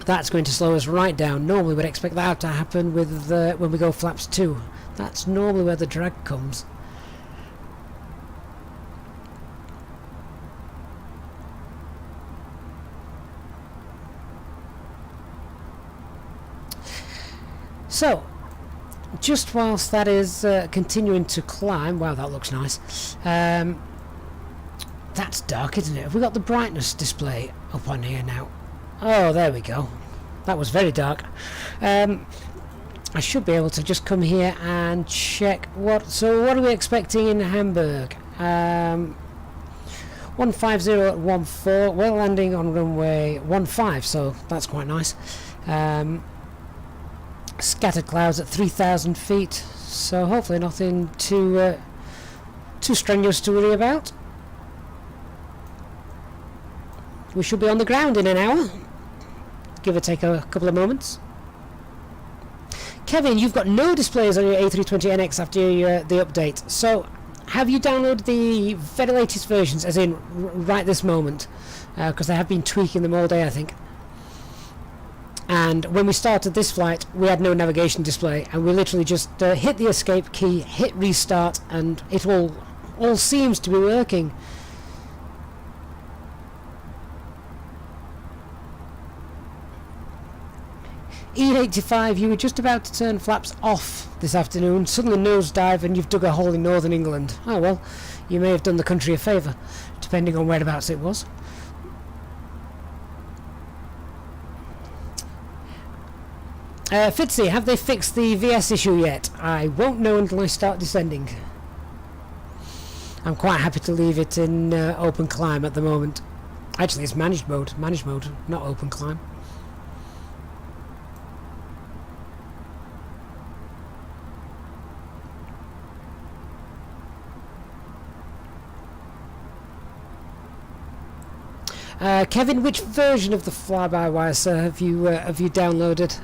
That's going to slow us right down. Normally we'd expect that to happen with when we go flaps 2. That's normally where the drag comes. So, just whilst that is continuing to climb, wow, that looks nice. That's dark, isn't it? Have we got the brightness display up on here now? Oh, there we go. That was very dark. I should be able to just come here and check what. So, what are we expecting in Hamburg? 150 at 14. We're landing on runway 15, so that's quite nice. Scattered clouds at 3,000 feet, so hopefully nothing too strenuous to worry about. We should be on the ground in an hour, give or take a couple of moments. Kevin, you've got no displays on your A320NX after the update, so have you downloaded the very latest versions, as in right this moment? Because they have been tweaking them all day, I think. And when we started this flight, we had no navigation display, and we literally just hit the escape key, hit restart, and it all seems to be working. E85, you were just about to turn flaps off this afternoon, suddenly nosedive, and you've dug a hole in northern England. Oh well, you may have done the country a favour, depending on whereabouts it was. Fitzy, have they fixed the VS issue yet? I won't know until I start descending. I'm quite happy to leave it in open climb at the moment. Actually, it's managed mode, not open climb. Kevin, which version of the fly-by-wire, sir, have you downloaded?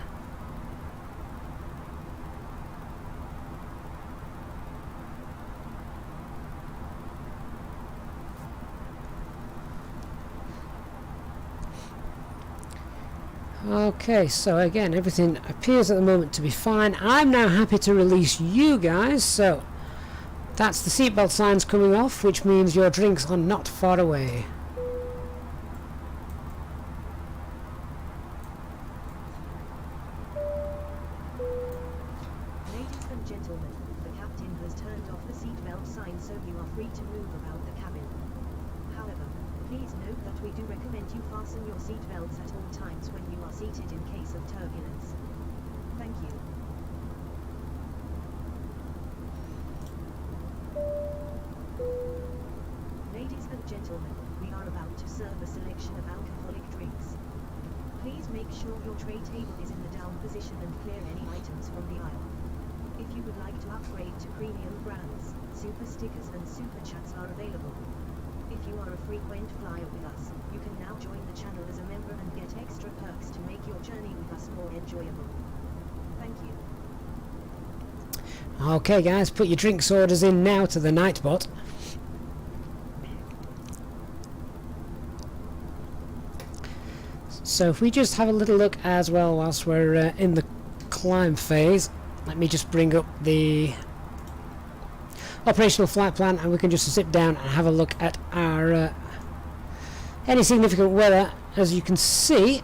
Okay, so again, everything appears at the moment to be fine. I'm now happy to release you guys, so that's the seatbelt signs coming off, which means your drinks are not far away. Ladies and gentlemen, the captain has turned off the seatbelt sign, so you are free to move about the cabin. However, please note that we do recommend you fasten your seat belts at all times when you are seated in case of turbulence. Thank you. Ladies and gentlemen, we are about to serve a selection of alcoholic drinks. Please make sure your tray table is in the down position and clear any items from the aisle. If you would like to upgrade to premium brands, super stickers and super chats are available. If you are a frequent flyer with us, you can now join the channel as a member and get extra perks to make your journey with us more enjoyable. Thank you. Okay guys, put your drinks orders in now to the Nightbot. So if we just have a little look as well whilst we're in the climb phase, let me just bring up the operational flight plan and we can just sit down and have a look at our any significant weather. As you can see,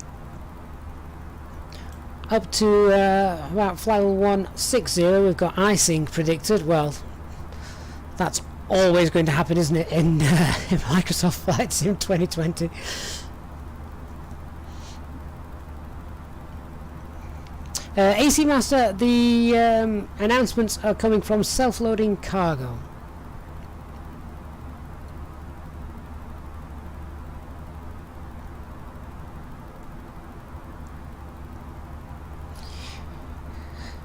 up to about flight level 160 we've got icing predicted. Well, that's always going to happen, isn't it, in Microsoft Flight Sim 2020. AC Master, the announcements are coming from self-loading cargo.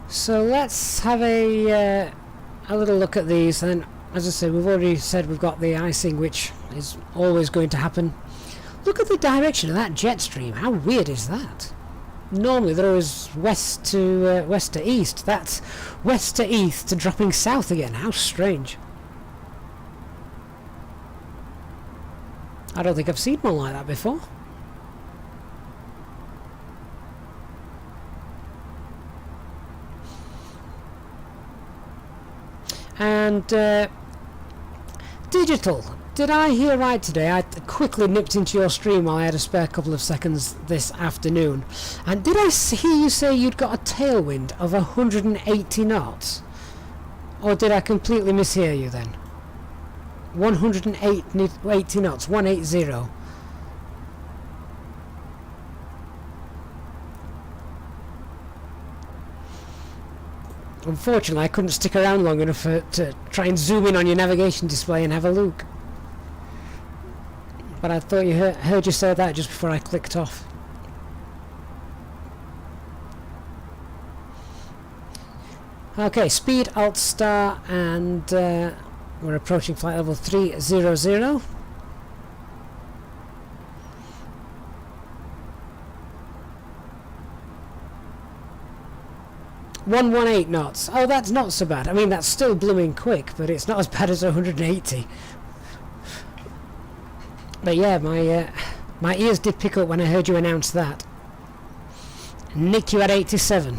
So let's have a little look at these. And as I said, we've already said we've got the icing, which is always going to happen. Look at the direction of that jet stream. How weird is that? Normally they're always west to east. That's west to east to dropping south again. How strange. I don't think I've seen one like that before. And digital. Did I hear right today? I quickly nipped into your stream while I had a spare couple of seconds this afternoon. And did I hear you say you'd got a tailwind of 180 knots? Or did I completely mishear you then? 180 knots, 180. Unfortunately, I couldn't stick around long enough to try and zoom in on your navigation display and have a look. But I thought you heard you say that just before I clicked off. Okay, speed Alt Star, and we're approaching flight level 300. .118 knots. Oh, that's not so bad. I mean, that's still blooming quick, but it's not as bad as 180. But yeah, my ears did pick up when I heard you announce that. Nick, you had 87.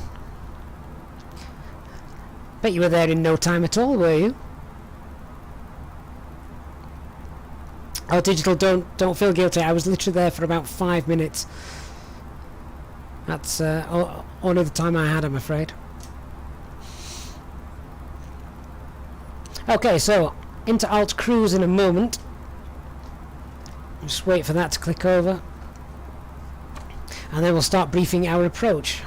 Bet you were there in no time at all, were you? Oh, digital, don't feel guilty. I was literally there for about 5 minutes. That's only the time I had, I'm afraid. Okay, so into Alt Cruise in a moment. Just wait for that to click over, and then we'll start briefing our approach.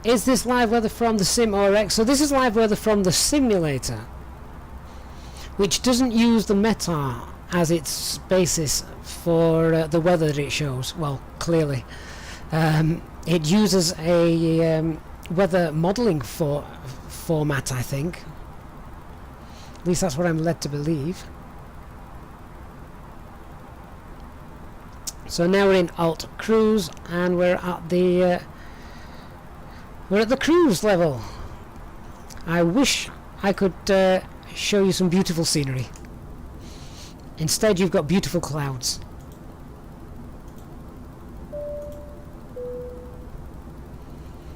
Is this live weather from the Sim RX? So this is live weather from the simulator, which doesn't use the METAR as its basis for the weather that it shows. Well, clearly. It uses a weather modelling format, I think. At least that's what I'm led to believe. So now we're in Alt Cruise, and we're at the cruise level. I wish I could show you some beautiful scenery. Instead, you've got beautiful clouds.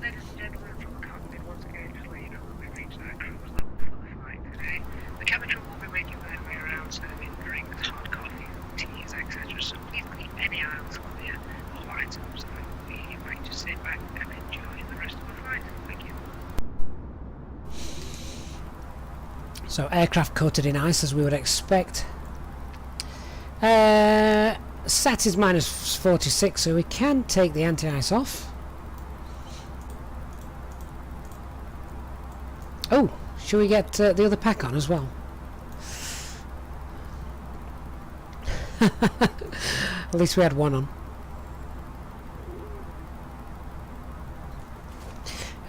Ladies and gentlemen from the cockpit, once again, just let you know that we've reached our cruise level for the flight today. The cabin crew will be making their way around, serving drinks, hot coffee, teas, etc. So lights up, so we might just sit back and enjoy the rest of the flight. Thank you. So aircraft coated in ice as we would expect. SAT is minus 46, so we can take the anti-ice off. Oh, should we get the other pack on as well? At least we had one on.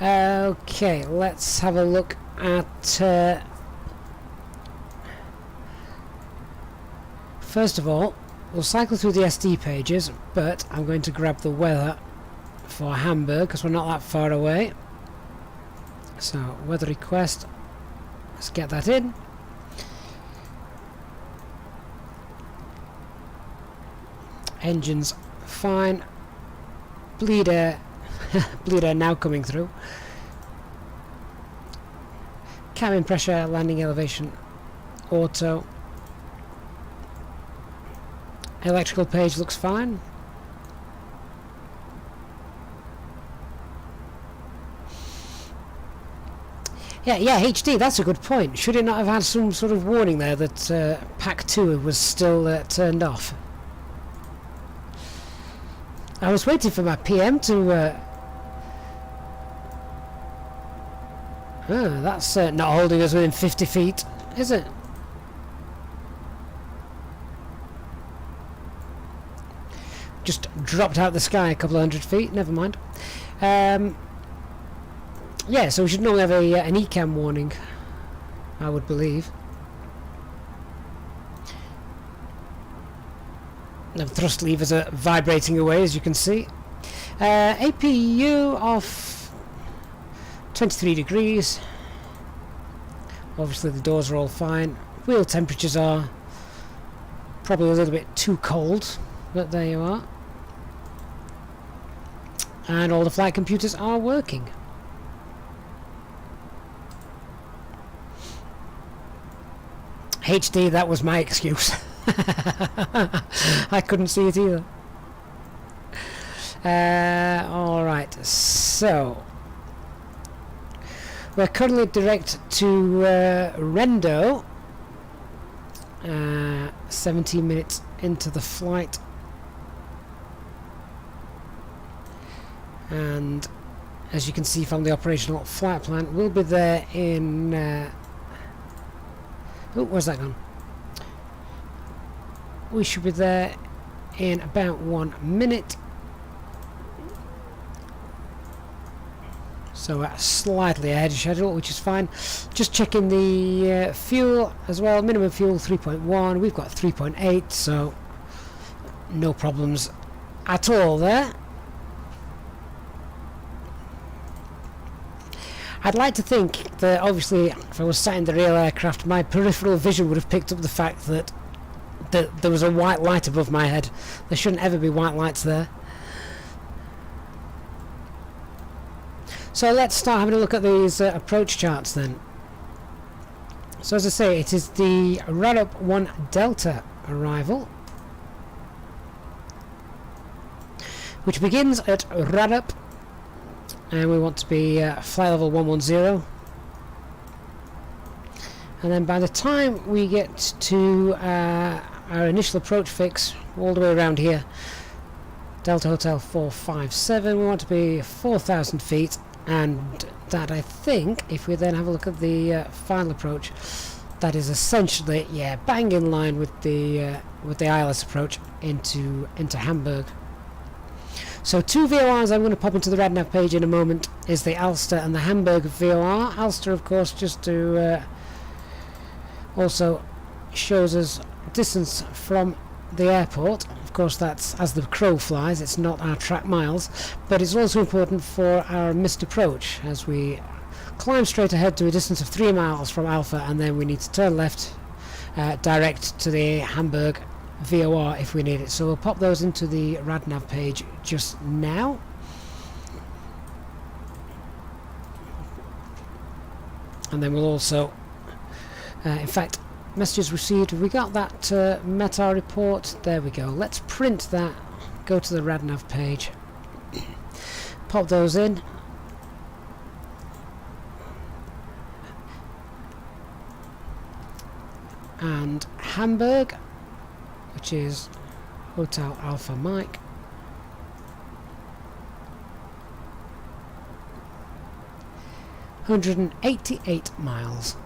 Okay, let's have a look at... first of all, we'll cycle through the SD pages, but I'm going to grab the weather for Hamburg because we're not that far away. So, weather request, let's get that in. Engines fine. Bleed air, bleed air now coming through. Cabin pressure, landing elevation, auto. Electrical page looks fine. Yeah, HD, that's a good point. Should it not have had some sort of warning there that Pack 2 was still turned off? I was waiting for my PM to... that's not holding us within 50 feet, is it? Just dropped out of the sky a couple of 100 feet, never mind. Yeah, so we should normally have an ECAM warning, I would believe. The thrust levers are vibrating away, as you can see. APU of 23 degrees. Obviously the doors are all fine. Wheel temperatures are probably a little bit too cold, but there you are. And all the flight computers are working. HD, that was my excuse. I couldn't see it either. Alright, so we're currently direct to Rendo, 17 minutes into the flight, and as you can see from the operational flight plan, we'll be there in oh, where's that gone? We should be there in about 1 minute. So slightly ahead of schedule, which is fine. Just checking the fuel as well. Minimum fuel 3.1. We've got 3.8, so no problems at all there. I'd like to think that obviously if I was sat in the real aircraft, my peripheral vision would have picked up the fact that there was a white light above my head. There shouldn't ever be white lights there. So let's start having a look at these approach charts then. So as I say, it is the Radup 1 Delta arrival, which begins at Radup, and we want to be flight level 110. And then by the time we get to our initial approach fix, all the way around here, Delta Hotel 457, we want to be 4,000 feet, and that, I think, if we then have a look at the final approach, that is essentially, yeah, bang in line with the ILS approach into Hamburg. So two VORs I'm going to pop into the RadNav page in a moment is the Alster and the Hamburg VOR. Alster, of course, just to also shows us distance from the airport. Of course, that's as the crow flies, it's not our track miles, but it's also important for our missed approach as we climb straight ahead to a distance of 3 miles from Alpha, and then we need to turn left direct to the Hamburg VOR if we need it. So we'll pop those into the RadNav page just now. And then we'll also in fact, messages received, we got that METAR report, there we go. Let's print that go to the RadNav page, pop those in, and Hamburg, which is Hotel Alpha Mike, $188 miles.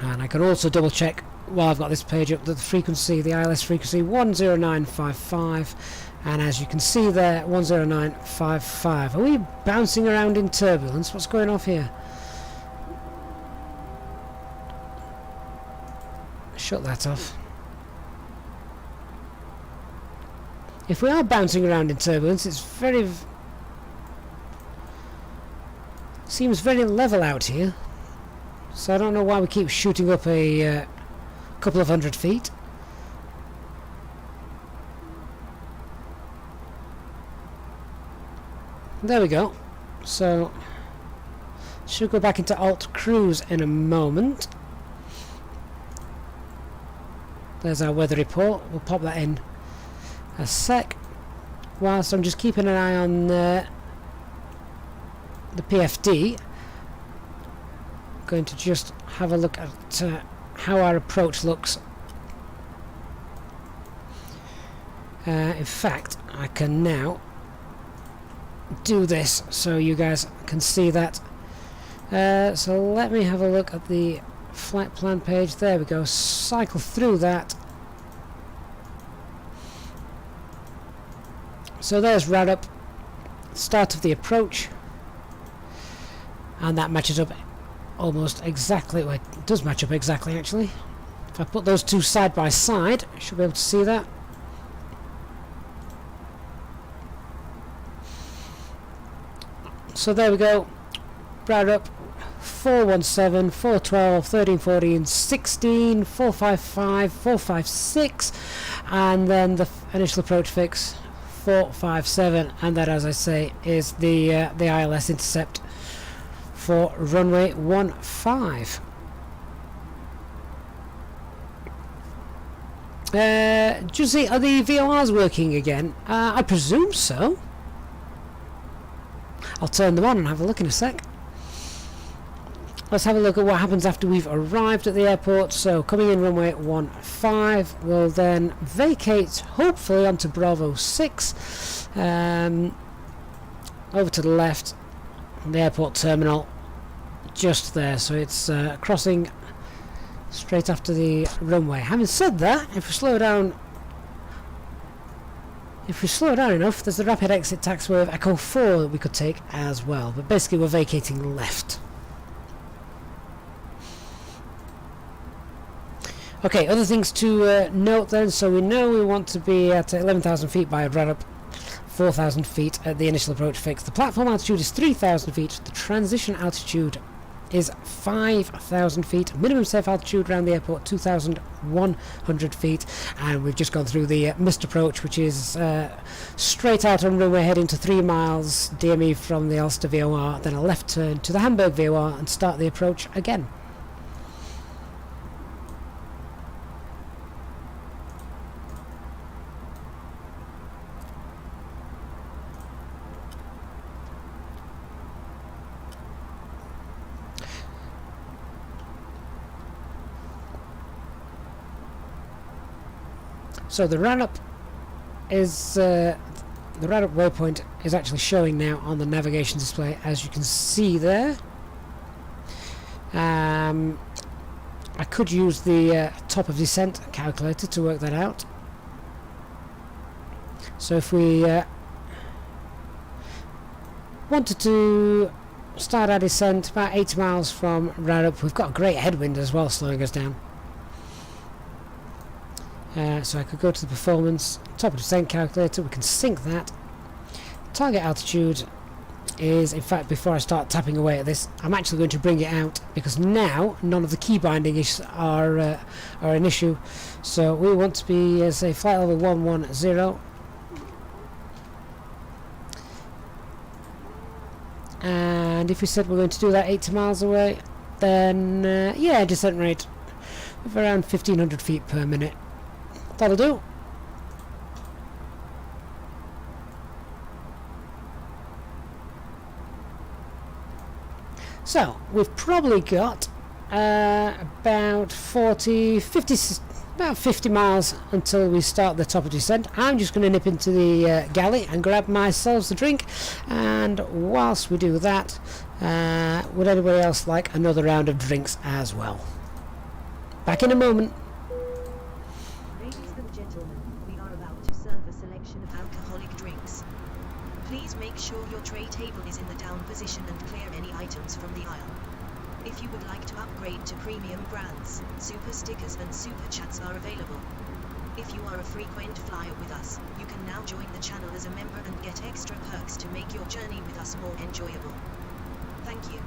And I can also double check while I've got this page up that the frequency, the ILS frequency 10955, and as you can see there, 10955. Are we bouncing around in turbulence? What's going off here? Shut that off. If we are bouncing around in turbulence, it's seems very level out here. So I don't know why we keep shooting up a couple of 100 feet. There we go. So should go back into alt cruise in a moment. There's our weather report. We'll pop that in a sec. Whilst I'm just keeping an eye on the PFD. Going to just have a look at how our approach looks. In fact, I can now do this so you guys can see that. So let me have a look at the flight plan page. There we go. Cycle through that. So there's RAD-up, start of the approach, and that matches up almost exactly. Well, it does match up exactly actually. If I put those two side by side, I should be able to see that. So there we go. RAD-up 417, 412, 13, 14, 16, 455, 456, and then the initial approach fix 457, and that, as I say, is the ILS intercept for runway 15. Do you see, are the VORs working again? I presume so. I'll turn them on and have a look in a sec. Let's have a look at what happens after we've arrived at the airport. So coming in runway 15, we'll then vacate, hopefully onto Bravo 6, over to the left, the airport terminal, just there. So it's crossing straight after the runway. Having said that, if we slow down enough, there's the rapid exit taxiway of Echo 4 that we could take as well. But basically we're vacating left. Okay, other things to note then. So we know we want to be at 11,000 feet by RAD-up, 4,000 feet at the initial approach fix. The platform altitude is 3,000 feet. The transition altitude is 5,000 feet. Minimum safe altitude around the airport 2,100 feet. And we've just gone through the missed approach, which is straight out on runway heading to 3 miles DME from the Ulster VOR, then a left turn to the Hamburg VOR and start the approach again. So the RAD-up is the RAD-up waypoint is actually showing now on the navigation display, as you can see there. I could use the top of descent calculator to work that out. So if we wanted to start our descent about 80 miles from RAD-up, we've got a great headwind as well slowing us down. So I could go to the performance, top of descent calculator, we can sync that. Target altitude is, in fact, before I start tapping away at this, I'm actually going to bring it out because now none of the key binding issues are an issue. So we want to be, say, flight level 110. And if we said we're going to do that 80 miles away, then yeah, descent rate of around 1,500 feet per minute. That'll do. So we've probably got about 50 miles until we start the top of descent. I'm just going to nip into the galley and grab myself a drink, and whilst we do that, would anybody else like another round of drinks as well? Back in a moment. Ladies and gentlemen, we are about to serve a selection of alcoholic drinks. Please make sure your tray table is in the down position and clear any items from the aisle. If you would like to upgrade to premium brands, super stickers and super chats are available. If you are a frequent flyer with us, you can now join the channel as a member and get extra perks to make your journey with us more enjoyable. Thank you.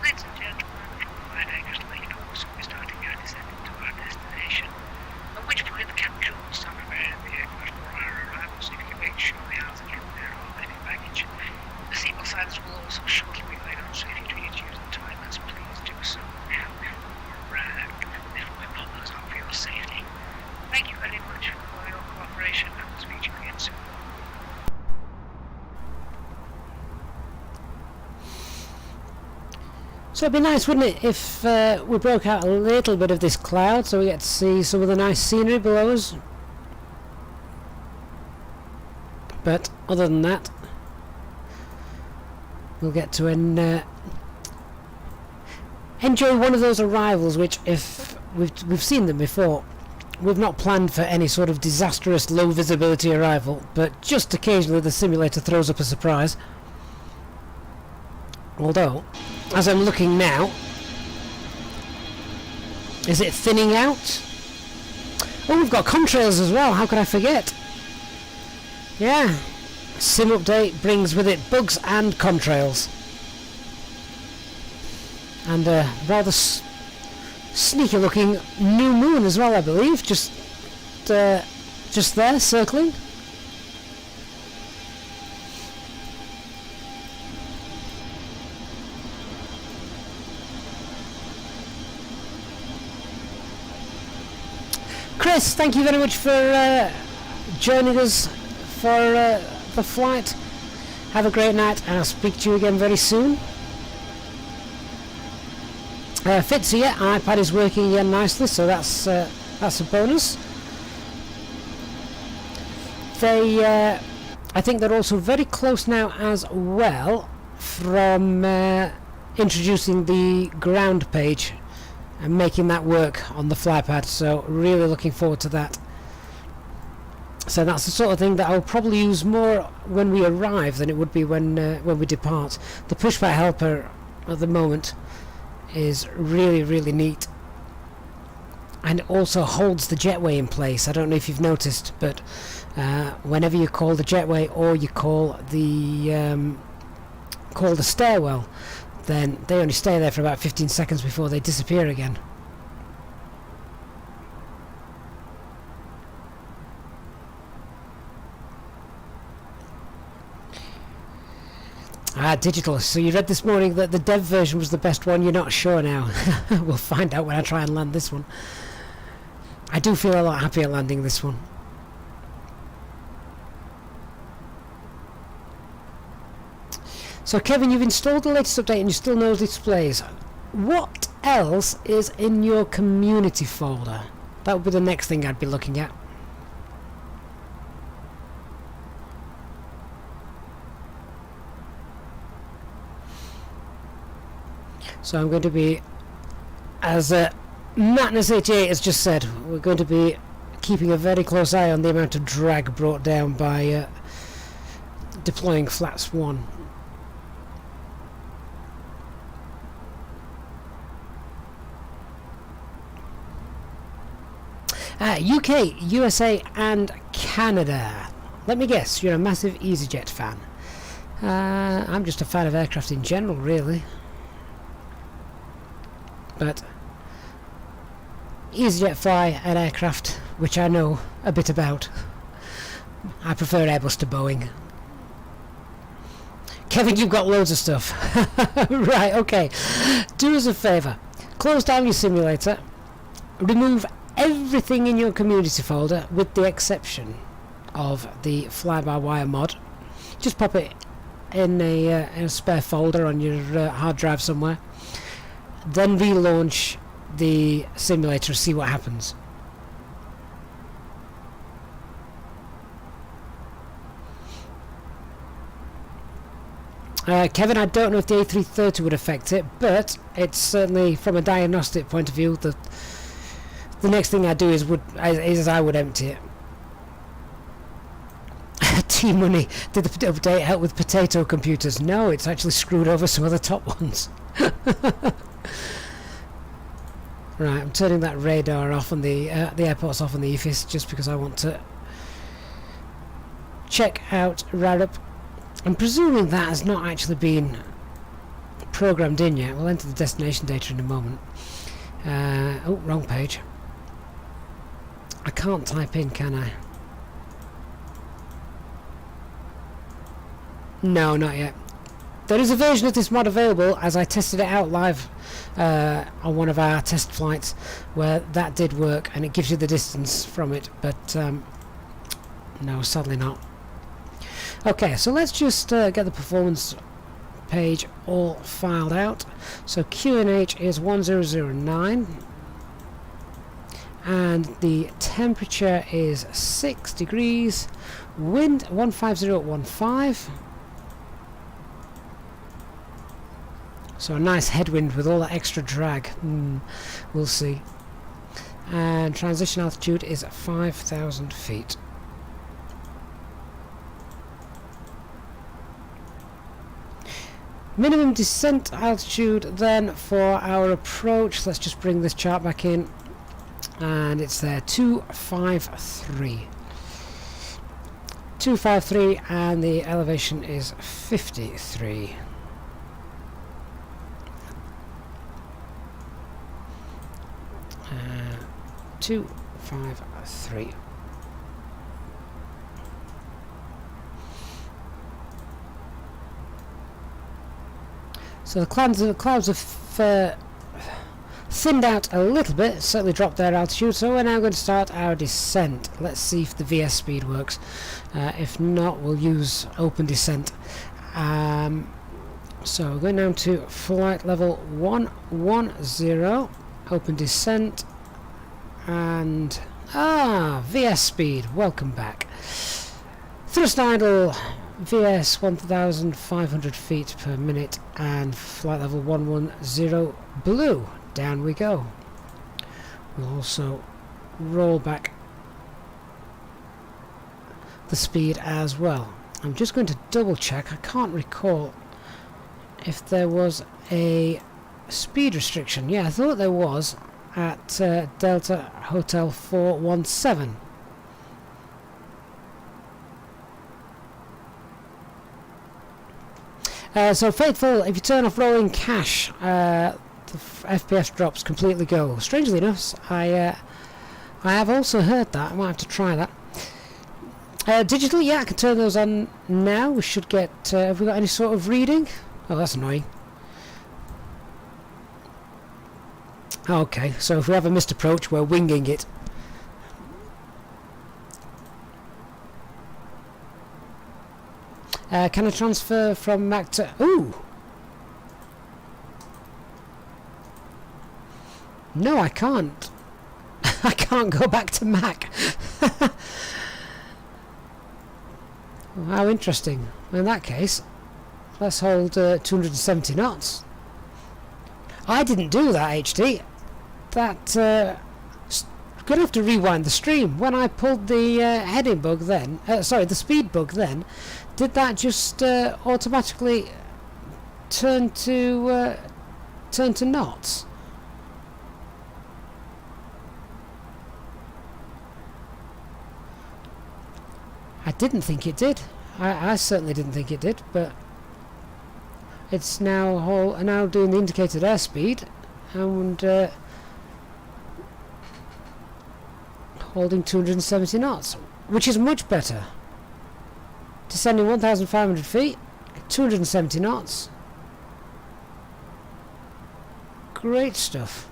Ladies and gentlemen, my name is Lane Horse, and we're starting our descent to our destination, at which point the captain will start preparing the aircraft for our arrival, so if you can make sure the hours are getting there or any baggage. The seatbelt signs will also shortly be laid on, so if you do need to use the timers, please do so now before we arrive. This will not lose out for your safety. Thank you very much for your cooperation, and we'll speak to you again soon. So it'd be nice, wouldn't it, if we broke out a little bit of this cloud so we get to see some of the nice scenery below us. But other than that, we'll get to enjoy one of those arrivals which, if we've seen them before, we've not planned for any sort of disastrous low visibility arrival, but just occasionally the simulator throws up a surprise. Although, as I'm looking now, is it thinning out? Oh, we've got contrails as well, how could I forget? Yeah, sim update brings with it bugs and contrails. And a rather sneaky looking new moon as well, I believe, just there, circling. Chris, thank you very much for joining us for the flight. Have a great night, and I'll speak to you again very soon. Fitz here, iPad is working again nicely, so that's a bonus. I think they're also very close now as well from introducing the ground page and making that work on the flypad, so really looking forward to that. So that's the sort of thing that I'll probably use more when we arrive than it would be when we depart. The pushback helper at the moment is really, really neat. and it also holds the jetway in place. I don't know if you've noticed, but whenever you call the jetway or you call the stairwell, then they only stay there for about 15 seconds before they disappear again. Digital. So you read this morning that the dev version was the best one. You're not sure now. We'll find out when I try and land this one. I do feel a lot happier landing this one. So Kevin, you've installed the latest update and you still know displays. What else is in your community folder? That would be the next thing I'd be looking at. So I'm going to be, as Madness88 has just said, we're going to be keeping a very close eye on the amount of drag brought down by deploying flats 1. UK, USA and Canada. Let me guess, you're a massive Easyjet fan. I'm just a fan of aircraft in general, really. But Easyjet fly an aircraft which I know a bit about. I prefer Airbus to Boeing. Kevin, you've got loads of stuff. Right, okay. Do us a favour. Close down your simulator. Remove everything in your community folder with the exception of the fly-by-wire mod. Just pop it in a spare folder on your hard drive somewhere. Then relaunch the simulator, see what happens. Kevin, I don't know if the A330 would affect it, but it's certainly, from a diagnostic point of view, the next thing I do is I would empty it. T-Money, did the update help with potato computers? No, it's actually screwed over some of the top ones. Right, I'm turning that radar off on the airports off on the EFIS just because I want to check out RARUP. I'm presuming that has not actually been programmed in yet. We'll enter the destination data in a moment. Oh, wrong page. I can't type in, can I? No, not yet. There is a version of this mod available, as I tested it out live on one of our test flights, where that did work, and it gives you the distance from it, but no, sadly not. Okay, so let's just get the performance page all filed out. So QNH is 1009, and the temperature is 6 degrees, wind 150 at 15. So a nice headwind with all that extra drag. We'll see. And transition altitude is 5,000 feet. Minimum descent altitude then for our approach. Let's just bring this chart back in. And it's there, 253. 253, and the elevation is 53. 253. So the clouds have thinned out a little bit, certainly dropped their altitude, so we're now going to start our descent. Let's see if the VS speed works. If not, we'll use open descent. So we're going down to flight level 110, open descent, and VS speed, welcome back. Thrust idle, VS 1,500 feet per minute, and flight level 110 blue. Down we go. We'll also roll back the speed as well. I'm just going to double check. I can't recall if there was a speed restriction. Yeah, I thought there was. at Delta Hotel 417. So Faithful, if you turn off rolling cache, the FPS drops completely go. Strangely enough, I have also heard that. I might have to try that. Digital, yeah, I can turn those on now. We should get... have we got any sort of reading? Oh, that's annoying. Okay, so if we have a missed approach, we're winging it. Can I transfer from Mac to... Ooh! No, I can't. I can't go back to Mac. How interesting. In that case, let's hold 270 knots. I didn't do that, HD. That... I'm going to have to rewind the stream. When I pulled the heading bug then... sorry, the speed bug then... Did that just automatically turn to knots? I didn't think it did. I certainly didn't think it did, but it's now doing the indicated airspeed and holding 270 knots, which is much better. Descending 1,500 feet, 270 knots. Great stuff.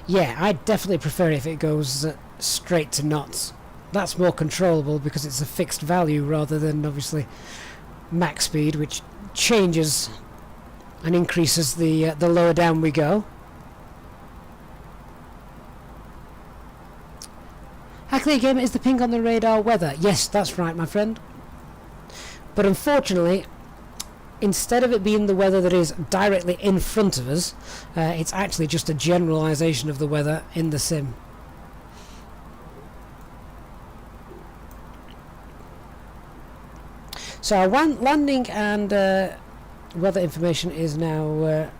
Yeah, I definitely prefer if it goes straight to knots. That's more controllable because it's a fixed value rather than obviously max speed, which changes and increases the lower down we go. Hackney Gamer, is the ping on the radar weather? Yes, that's right, my friend. But unfortunately, instead of it being the weather that is directly in front of us, it's actually just a generalization of the weather in the sim. So our landing and weather information is now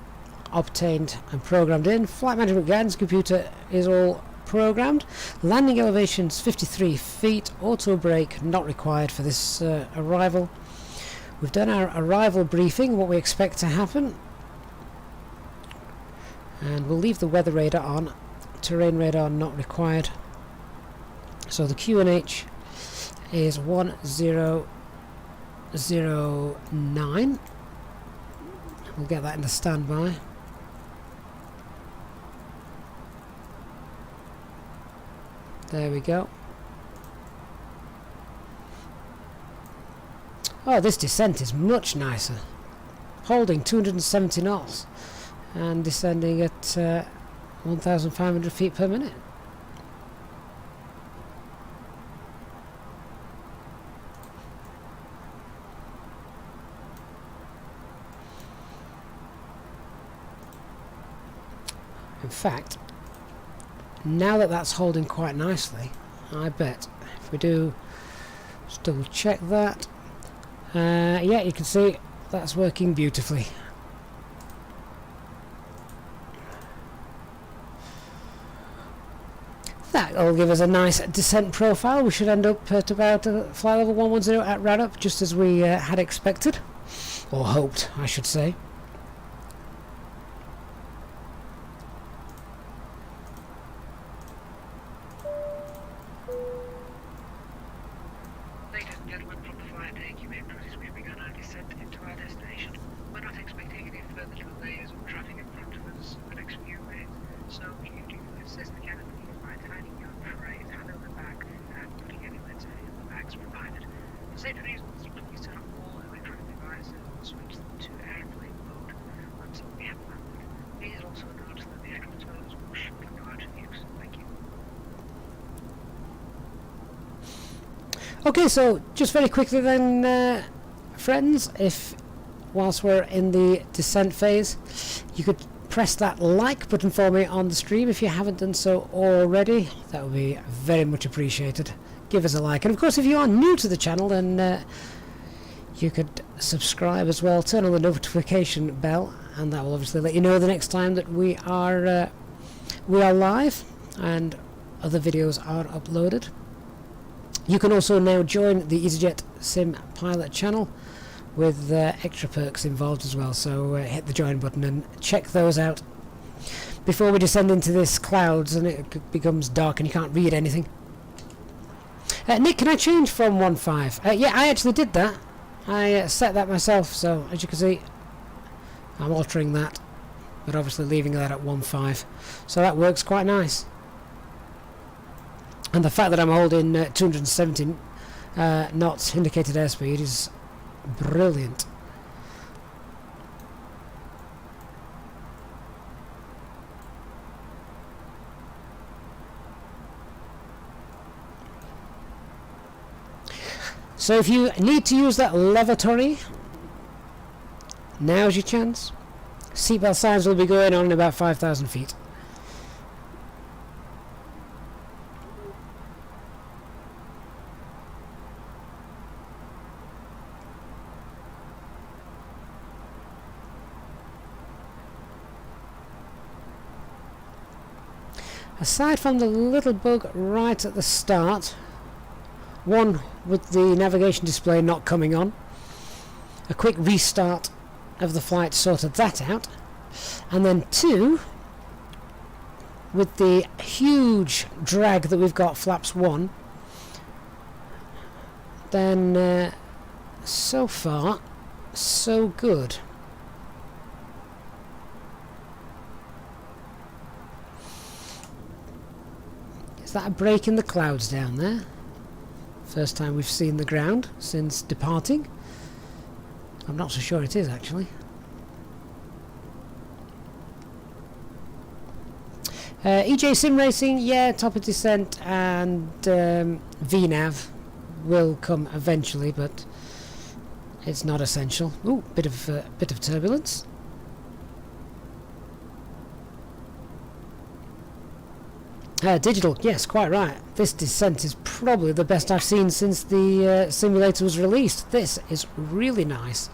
obtained and programmed in. Flight management guidance computer is all programmed. Landing elevations 53 feet. Auto brake not required for this arrival. We've done our arrival briefing, what we expect to happen. And we'll leave the weather radar on. Terrain radar not required. So the QNH is 1009. We'll get that into standby. There we go. Oh, this descent is much nicer. Holding 270 knots and descending at 1,500 feet per minute. In fact, now that that's holding quite nicely, I bet if we do just double check that, yeah, you can see that's working beautifully. That'll give us a nice descent profile. We should end up at about flight level 110 at Radup, just as we had expected, or hoped, I should say. Okay, so just very quickly then, friends, if whilst we're in the descent phase, you could press that like button for me on the stream if you haven't done so already. That would be very much appreciated. Give us a like, and of course if you are new to the channel, then you could subscribe as well, turn on the notification bell, and that will obviously let you know the next time that we are live and other videos are uploaded. You can also now join the Easyjet Sim Pilot channel with extra perks involved as well, so hit the join button and check those out before we descend into this clouds and it becomes dark and you can't read anything. Nick, can I change from 1.5? Yeah, I actually did that. I set that myself, so as you can see I'm altering that, but obviously leaving that at 1.5, so that works quite nice. And the fact that I'm holding 270 knots indicated airspeed is brilliant. So if you need to use that lavatory, now's your chance. Seatbelt signs will be going on in about 5,000 feet. Aside from the little bug right at the start, one with the navigation display not coming on, a quick restart of the flight sorted that out, and then two, with the huge drag that we've got flaps 1, then so far so good. Is that a break in the clouds down there? First time we've seen the ground since departing. I'm not so sure it is actually. EJ Sim Racing, yeah, top of descent, and VNAV will come eventually, but it's not essential. Ooh, bit of turbulence. Digital, yes, quite right. This descent is probably the best I've seen since the simulator was released. This is really nice.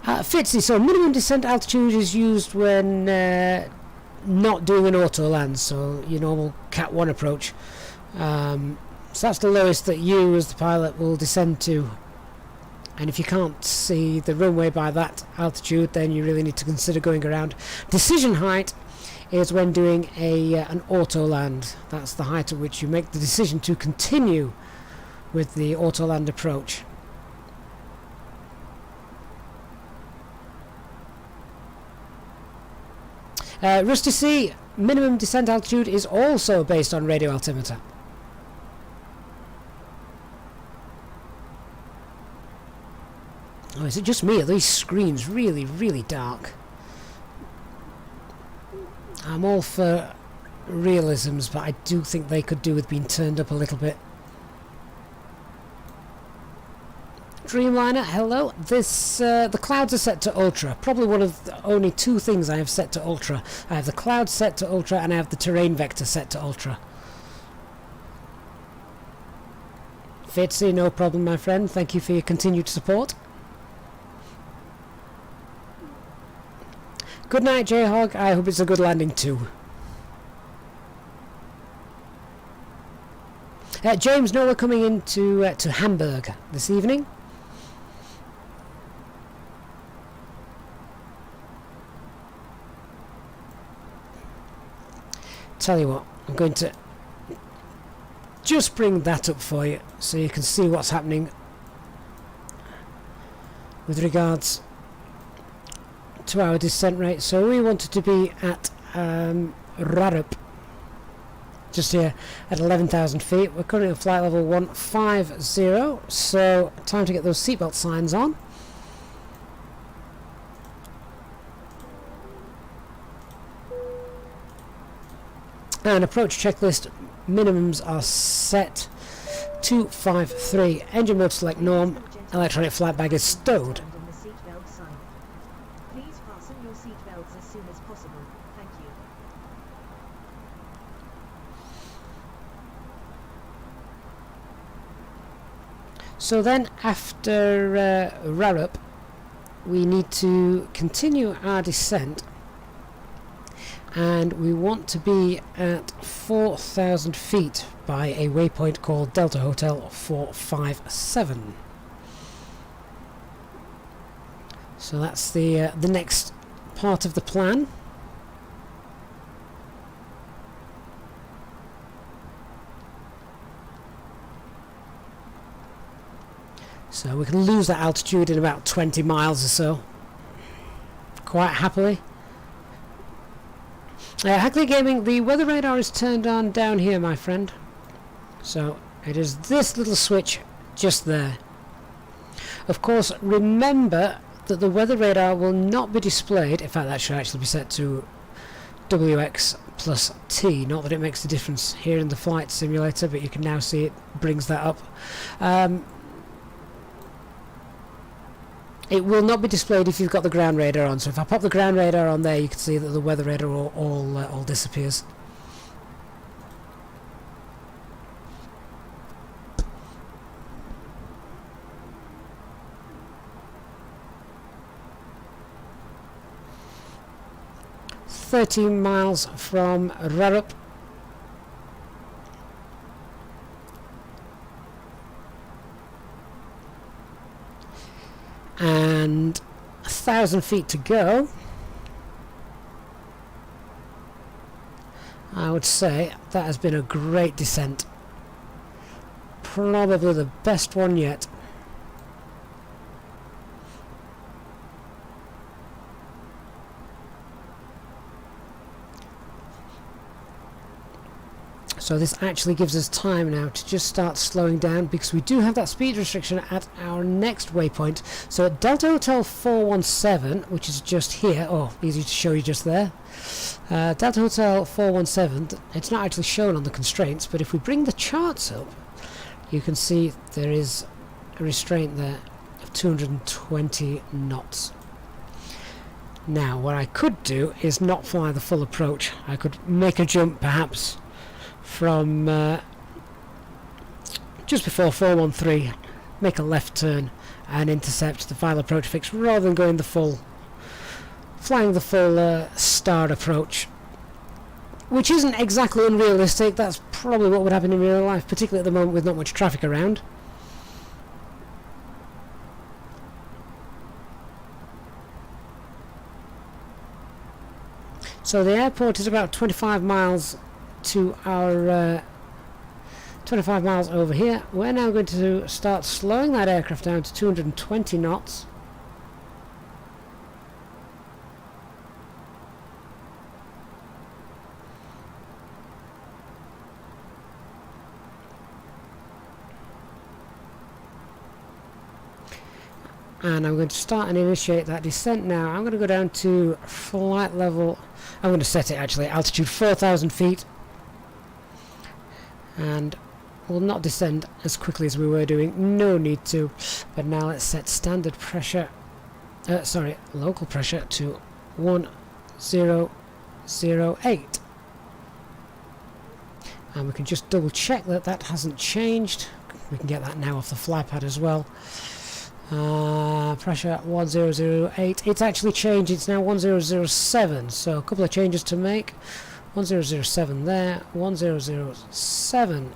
Fitzy, so minimum descent altitude is used when not doing an auto land, so your normal Cat 1 approach. So that's the lowest that you as the pilot will descend to. And if you can't see the runway by that altitude, then you really need to consider going around. Decision height is when doing an auto land. That's the height at which you make the decision to continue with the auto land approach. Rusty C, minimum descent altitude is also based on radio altimeter. Oh, is it just me? Are these screens really, really dark? I'm all for realisms, but I do think they could do with being turned up a little bit. Dreamliner, hello. This the clouds are set to ultra. Probably one of the only two things I have set to ultra. I have the clouds set to ultra, and I have the terrain vector set to ultra. Fitzy, no problem, my friend. Thank you for your continued support. Good night, J-Hog. I hope it's a good landing too. James, no, we're coming into to Hamburg this evening. Tell you what, I'm going to just bring that up for you so you can see what's happening with regards to our descent rate. So we wanted to be at Rarup, just here at 11,000 feet. We're currently at flight level 150, so time to get those seatbelt signs on. And approach checklist minimums are set to 253. Engine mode select norm. Electronic flight bag is stowed. Please So then after Rarup, we need to continue our descent, and we want to be at 4,000 feet by a waypoint called Delta Hotel 457. So that's the next part of the plan. So we can lose that altitude in about 20 miles or so, quite happily. Hackley Gaming, the weather radar is turned on down here, my friend. So it is this little switch just there. Of course, remember that the weather radar will not be displayed. In fact, that should actually be set to WX plus T. Not that it makes a difference here in the flight simulator, but you can now see it brings that up. It will not be displayed if you've got the ground radar on. So if I pop the ground radar on there, you can see that the weather radar all disappears. "13 miles from Rarup." And 1,000 feet to go. I would say that has been a great descent. Probably the best one yet. So this actually gives us time now to just start slowing down, because we do have that speed restriction at our next waypoint. So at Delta Hotel 417, which is just here, easy to show you just there. Delta Hotel 417, it's not actually shown on the constraints, but if we bring the charts up, you can see there is a restraint there of 220 knots. Now, what I could do is not fly the full approach. I could make a jump perhaps from just before 413, make a left turn and intercept the final approach fix, rather than going flying the full star approach, which isn't exactly unrealistic. That's probably what would happen in real life, particularly at the moment with not much traffic around. So the airport is about 25 miles to our 25 miles over here. We're now going to start slowing that aircraft down to 220 knots. And I'm going to start and initiate that descent now. I'm going to go down to flight level. I'm going to set it actually altitude 4,000 feet. And we'll not descend as quickly as we were doing, no need to. But now let's set standard pressure, local pressure to 1008. And we can just double check that that hasn't changed. We can get that now off the flypad as well. Pressure 1008. It's actually changed, it's now 1007, so a couple of changes to make. 1007 there, 1007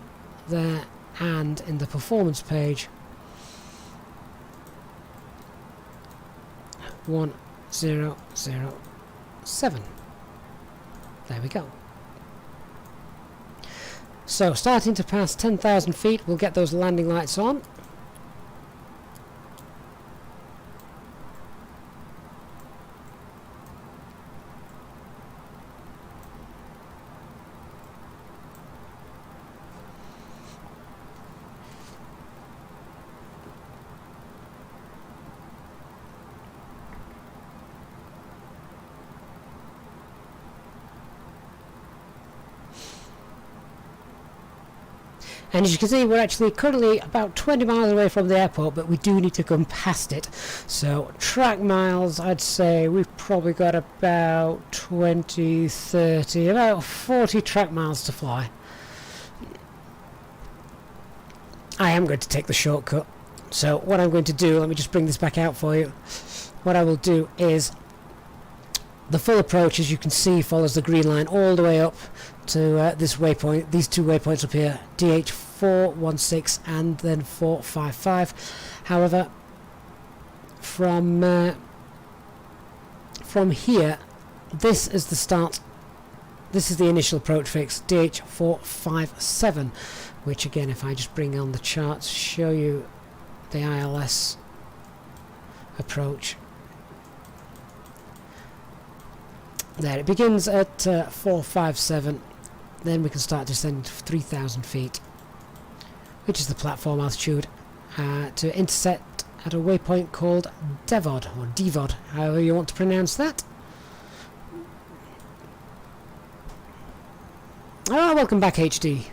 there, and in the performance page 1007. There we go. So starting to pass 10,000 feet, we'll get those landing lights on. And as you can see, we're actually currently about 20 miles away from the airport, but we do need to come past it. So track miles, I'd say we've probably got about 20, 30, about 40 track miles to fly. I am going to take the shortcut, So what I'm going to do, let me just bring this back out for you. What I will do is the full approach, as you can see, follows the green line all the way up to this waypoint, these two waypoints up here, DH416 and then 455. However, from here, this is the start. This is the initial approach fix, DH457, which again, if I just bring on the charts, show you the ILS approach. There, it begins at 457, then we can start descending to 3,000 feet, which is the platform altitude, to intersect at a waypoint called Devod, or Devod, however you want to pronounce that. Ah, welcome back, HD.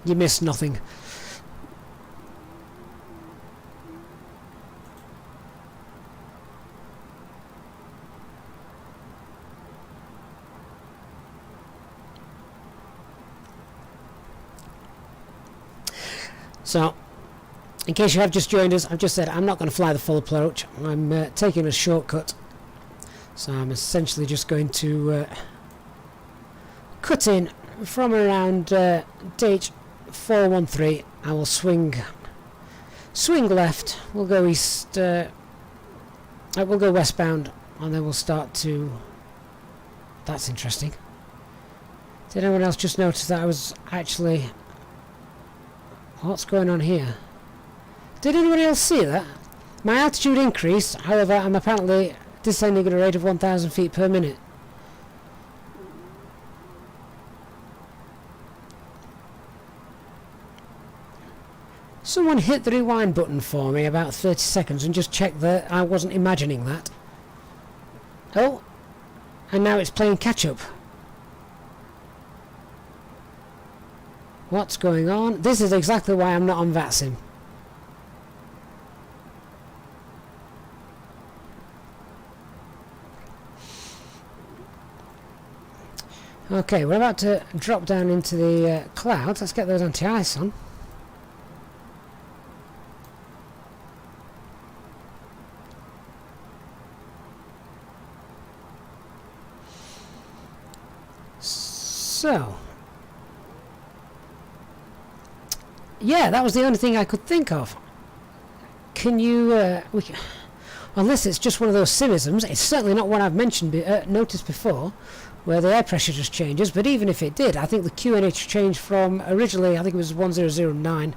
You missed nothing. So, in case you have just joined us, I've just said I'm not going to fly the full approach. I'm taking a shortcut. So I'm essentially just going to cut in from around DH413. I will swing left. We'll go east. We'll go westbound, and then we'll start to. That's interesting. Did anyone else just notice that I was actually? What's going on here? Did anybody else see that? My altitude increased, however, I'm apparently descending at a rate of 1,000 feet per minute. Someone hit the rewind button for me about 30 seconds and just checked that I wasn't imagining that. Oh, and now it's playing catch-up. What's going on? This is exactly why I'm not on VATSIM. Okay, we're about to drop down into the clouds. Let's get those anti-ice on. So, yeah, that was the only thing I could think of. Can you, unless it's just one of those cynisms, it's certainly not one I've mentioned, noticed before, where the air pressure just changes, but even if it did, I think the QNH changed from originally, I think it was 1009,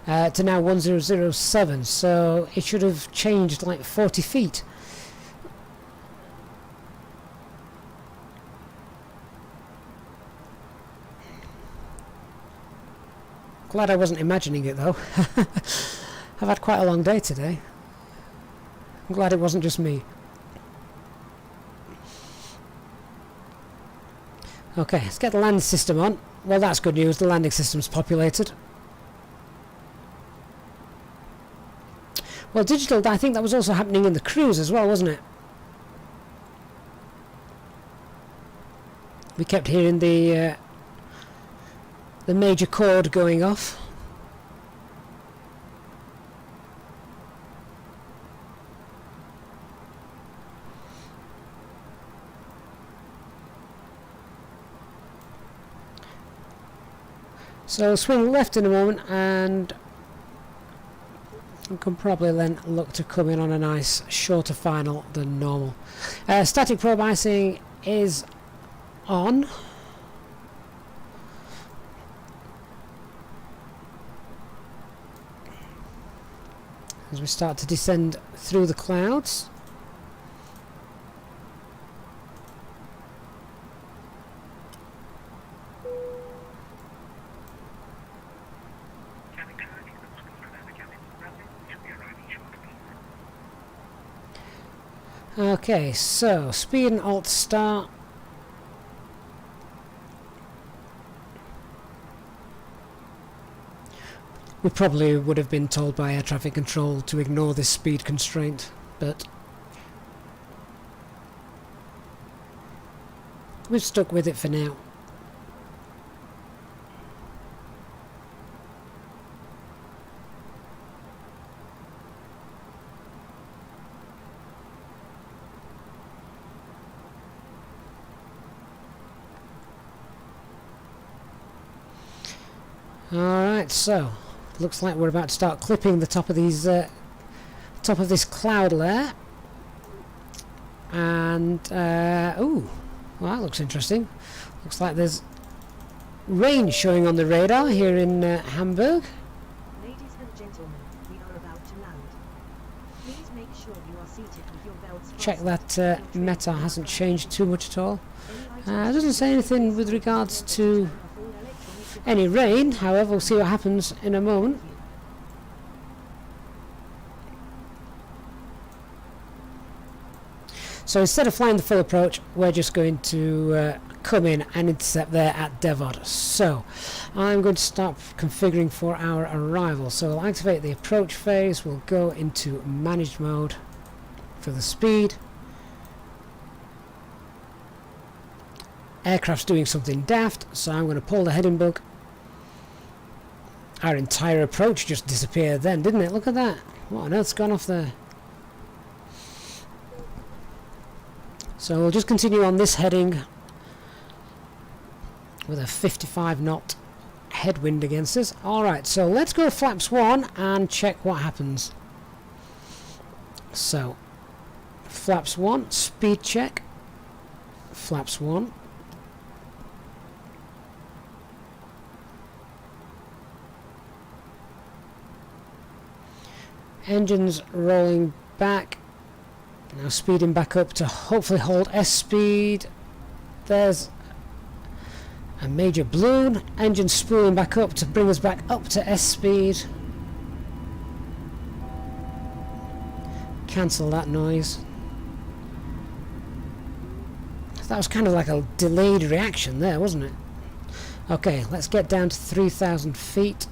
to now 1007, so it should have changed like 40 feet. Glad I wasn't imagining it though. I've had quite a long day today. I'm glad it wasn't just me. Okay, let's get the landing system on. Well, that's good news, the landing system's populated. Well, digital, I think that was also happening in the cruise as well, wasn't it? We kept hearing the major chord going off. So swing left in a moment, and we can probably then look to come in on a nice shorter final than normal. Static probe icing is on. As we start to descend through the clouds. Okay, so speed and alt start. We probably would have been told by air traffic control to ignore this speed constraint, but we've stuck with it for now. Alright, so looks like we're about to start clipping the top of these top of this cloud layer. And ooh, well, that looks interesting. Looks like there's rain showing on the radar here in Hamburg. Ladies and gentlemen, we are about to land. Please make sure you are seated with your belts Check fastened. that META hasn't changed too much at all. It doesn't say anything with regards to any rain, however we'll see what happens in a moment. So instead of flying the full approach, we're just going to come in and intercept there at Devod. So I'm going to start configuring for our arrival. So I'll activate the approach phase, we'll go into managed mode for the speed. Aircraft's doing something daft, so I'm going to pull the heading bug. Our entire approach just disappeared then, didn't it? Look at that. What on earth's gone off there? So we'll just continue on this heading with a 55 knot headwind against us. Alright, so let's go flaps 1 and check what happens. So, flaps 1, speed check. Flaps 1. Engines rolling back. Now speeding back up to hopefully hold S speed. There's a major balloon. Engine spooling back up to bring us back up to S speed. Cancel that noise. That was kind of like a delayed reaction there, wasn't it? Okay, let's get down to 3,000 feet.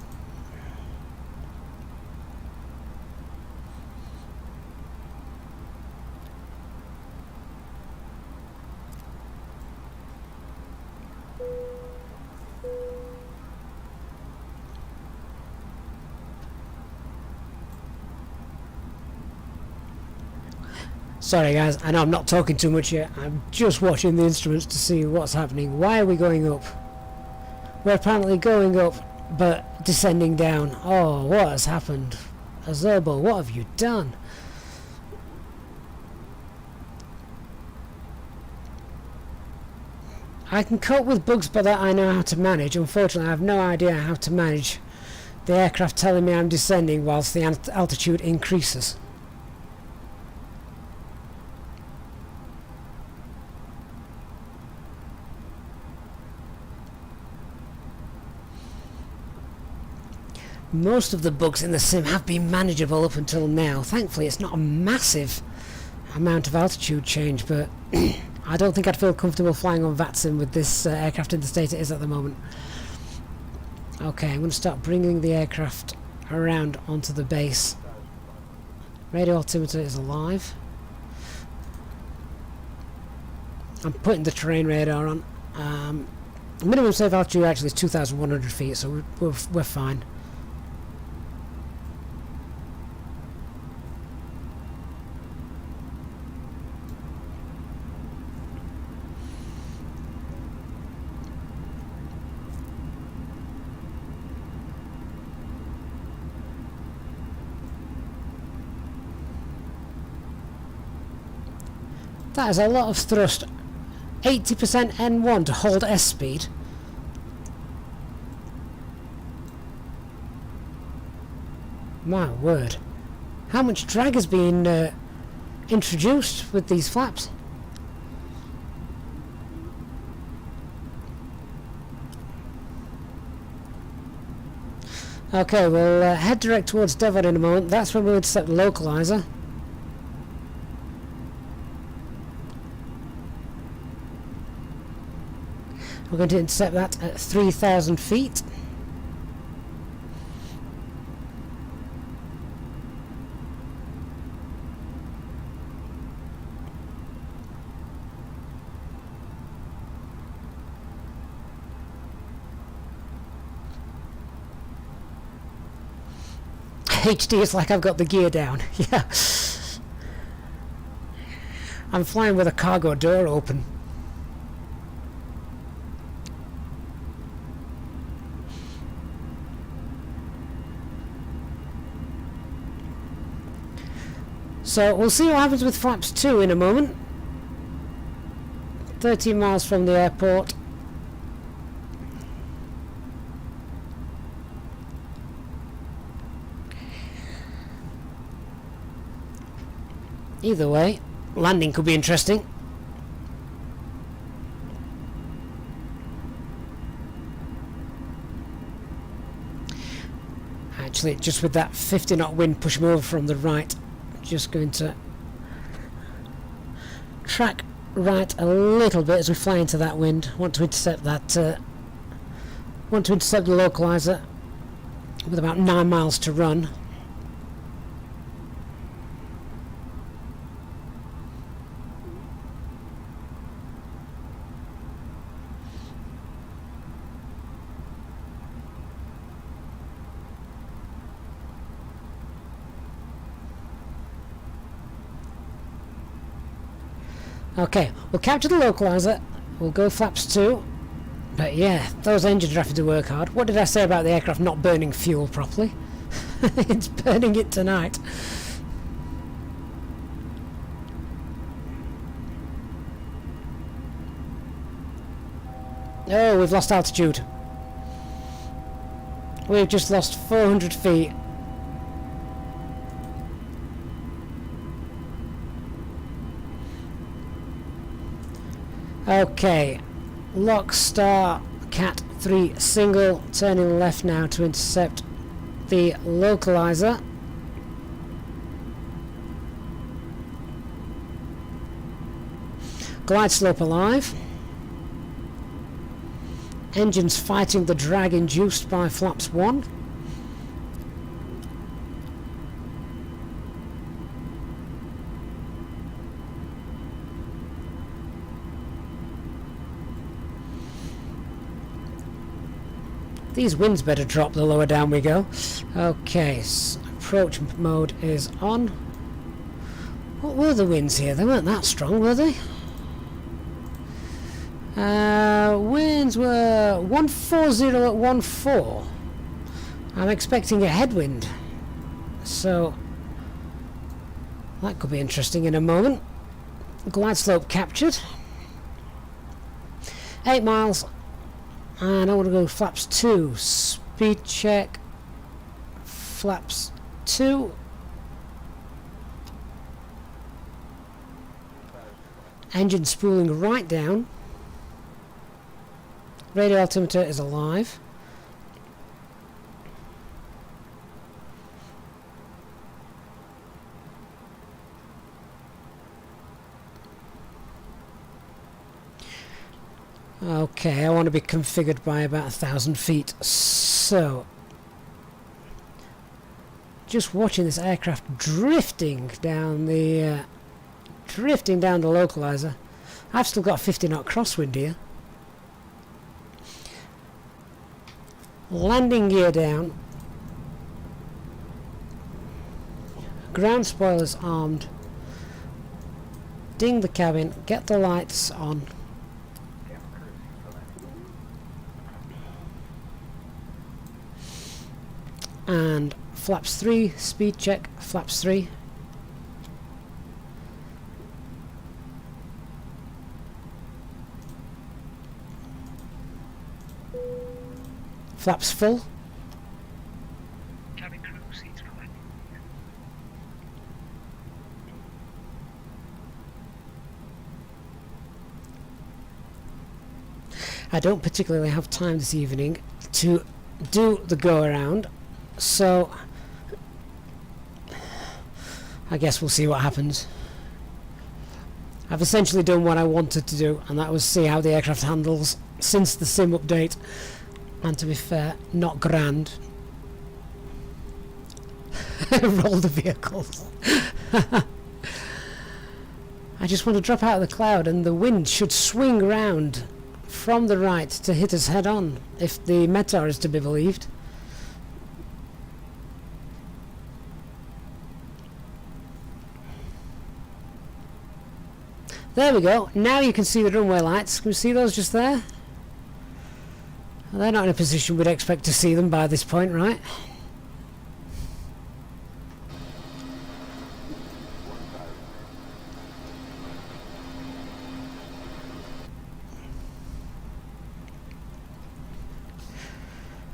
Sorry guys, I know I'm not talking too much yet. I'm just watching the instruments to see what's happening. Why are we going up? We're apparently going up, but descending down. Oh, what has happened? Azerbo, what have you done? I can cope with bugs, but that I know how to manage. Unfortunately, I have no idea how to manage the aircraft telling me I'm descending whilst the altitude increases. Most of the bugs in the sim have been manageable up until now. Thankfully it's not a massive amount of altitude change, but I don't think I'd feel comfortable flying on VATSIM with this aircraft in the state it is at the moment. Okay, I'm going to start bringing the aircraft around onto the base. Radio altimeter is alive. I'm putting the terrain radar on. Minimum safe altitude actually is 2,100 feet, so we're fine. That is a lot of thrust. 80% N1 to hold S speed. My word. How much drag has been introduced with these flaps? Okay, we'll head direct towards Devon in a moment. That's when we'll intercept the localizer. We're going to intercept that at 3,000 feet. HD, it's like I've got the gear down. Yeah. I'm flying with a cargo door open. So we'll see what happens with flaps 2 in a moment. 13 miles from the airport. Either way, landing could be interesting. Actually, just with that 50 knot wind pushing over from the right, just going to track right a little bit as we fly into that wind. Want to intercept that. Want to intercept the localizer with about 9 miles to run. Okay, we'll capture the localizer, we'll go flaps 2, but yeah, those engines are having to work hard. What did I say about the aircraft not burning fuel properly? It's burning it tonight. Oh, we've lost altitude. We've just lost 400 feet. Okay, lock star cat 3 single, turning left now to intercept the localizer. Glide slope alive. Engines fighting the drag induced by flaps 1. These winds better drop the lower down we go. Okay, approach mode is on. What were the winds here? They weren't that strong, were they? Winds were 140 at 14. I'm expecting a headwind, so that could be interesting in a moment. Glide slope captured. 8 miles. And I want to go flaps 2, speed check, flaps 2, engine spooling right down, radio altimeter is alive, okay, I want to be configured by about 1,000 feet, so just watching this aircraft drifting down the localizer. I've still got 50 knot crosswind here. Landing gear down, ground spoilers armed, ding the cabin, get the lights on. And flaps 3, speed check, flaps 3. Flaps full. Cabin crew, seats for landing. I don't particularly have time this evening to do the go around, so I guess we'll see what happens. I've essentially done what I wanted to do, and that was see how the aircraft handles since the sim update, and to be fair, not grand. Roll the vehicles. I just want to drop out of the cloud, and the wind should swing round from the right to hit us head on, if the METAR is to be believed. There we go. Now you can see the runway lights. Can you see those just there? Well, they're not in a position we'd expect to see them by this point, right?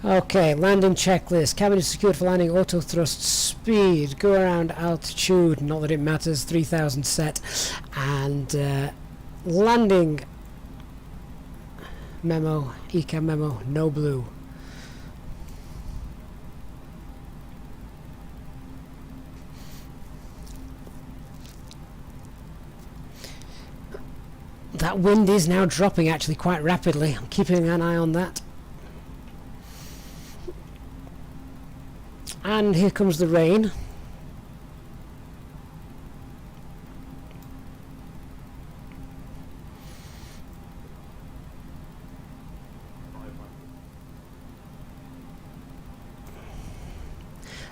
Okay, landing checklist. Cabin is secured for landing. Auto thrust speed. Go around altitude. Not that it matters. 3000 set. And landing memo. ECAM memo. No blue. That wind is now dropping actually quite rapidly. I'm keeping an eye on that. And here comes the rain.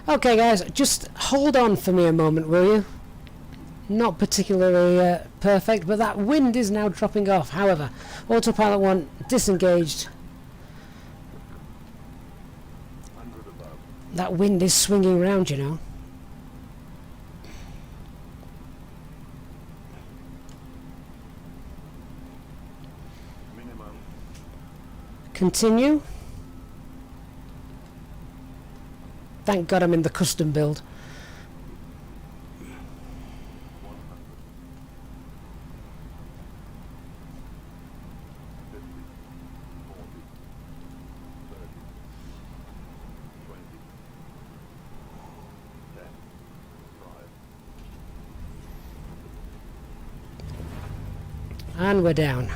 Okay guys, just hold on for me a moment, will you? Not particularly perfect, but that wind is now dropping off. However, autopilot 1 disengaged. That wind is swinging round, you know. Continue. Thank God I'm in the custom build. And we're down.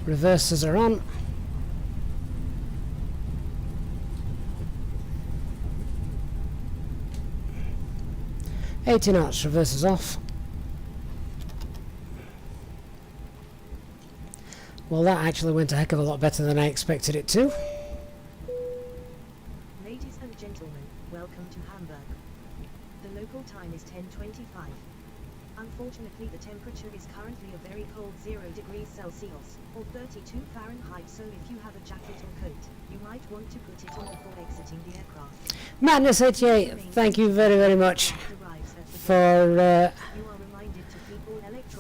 Reversers are on. $80 knots, reversers off. Well, that actually went a heck of a lot better than I expected it to. Ladies and gentlemen, welcome to Hamburg. The local time is 10:25. Unfortunately, the temperature is currently a very cold 0 degrees Celsius, or 32 Fahrenheit, so if you have a jacket or coat, you might want to put it on before exiting the aircraft. Madness 88, thank you very, very much for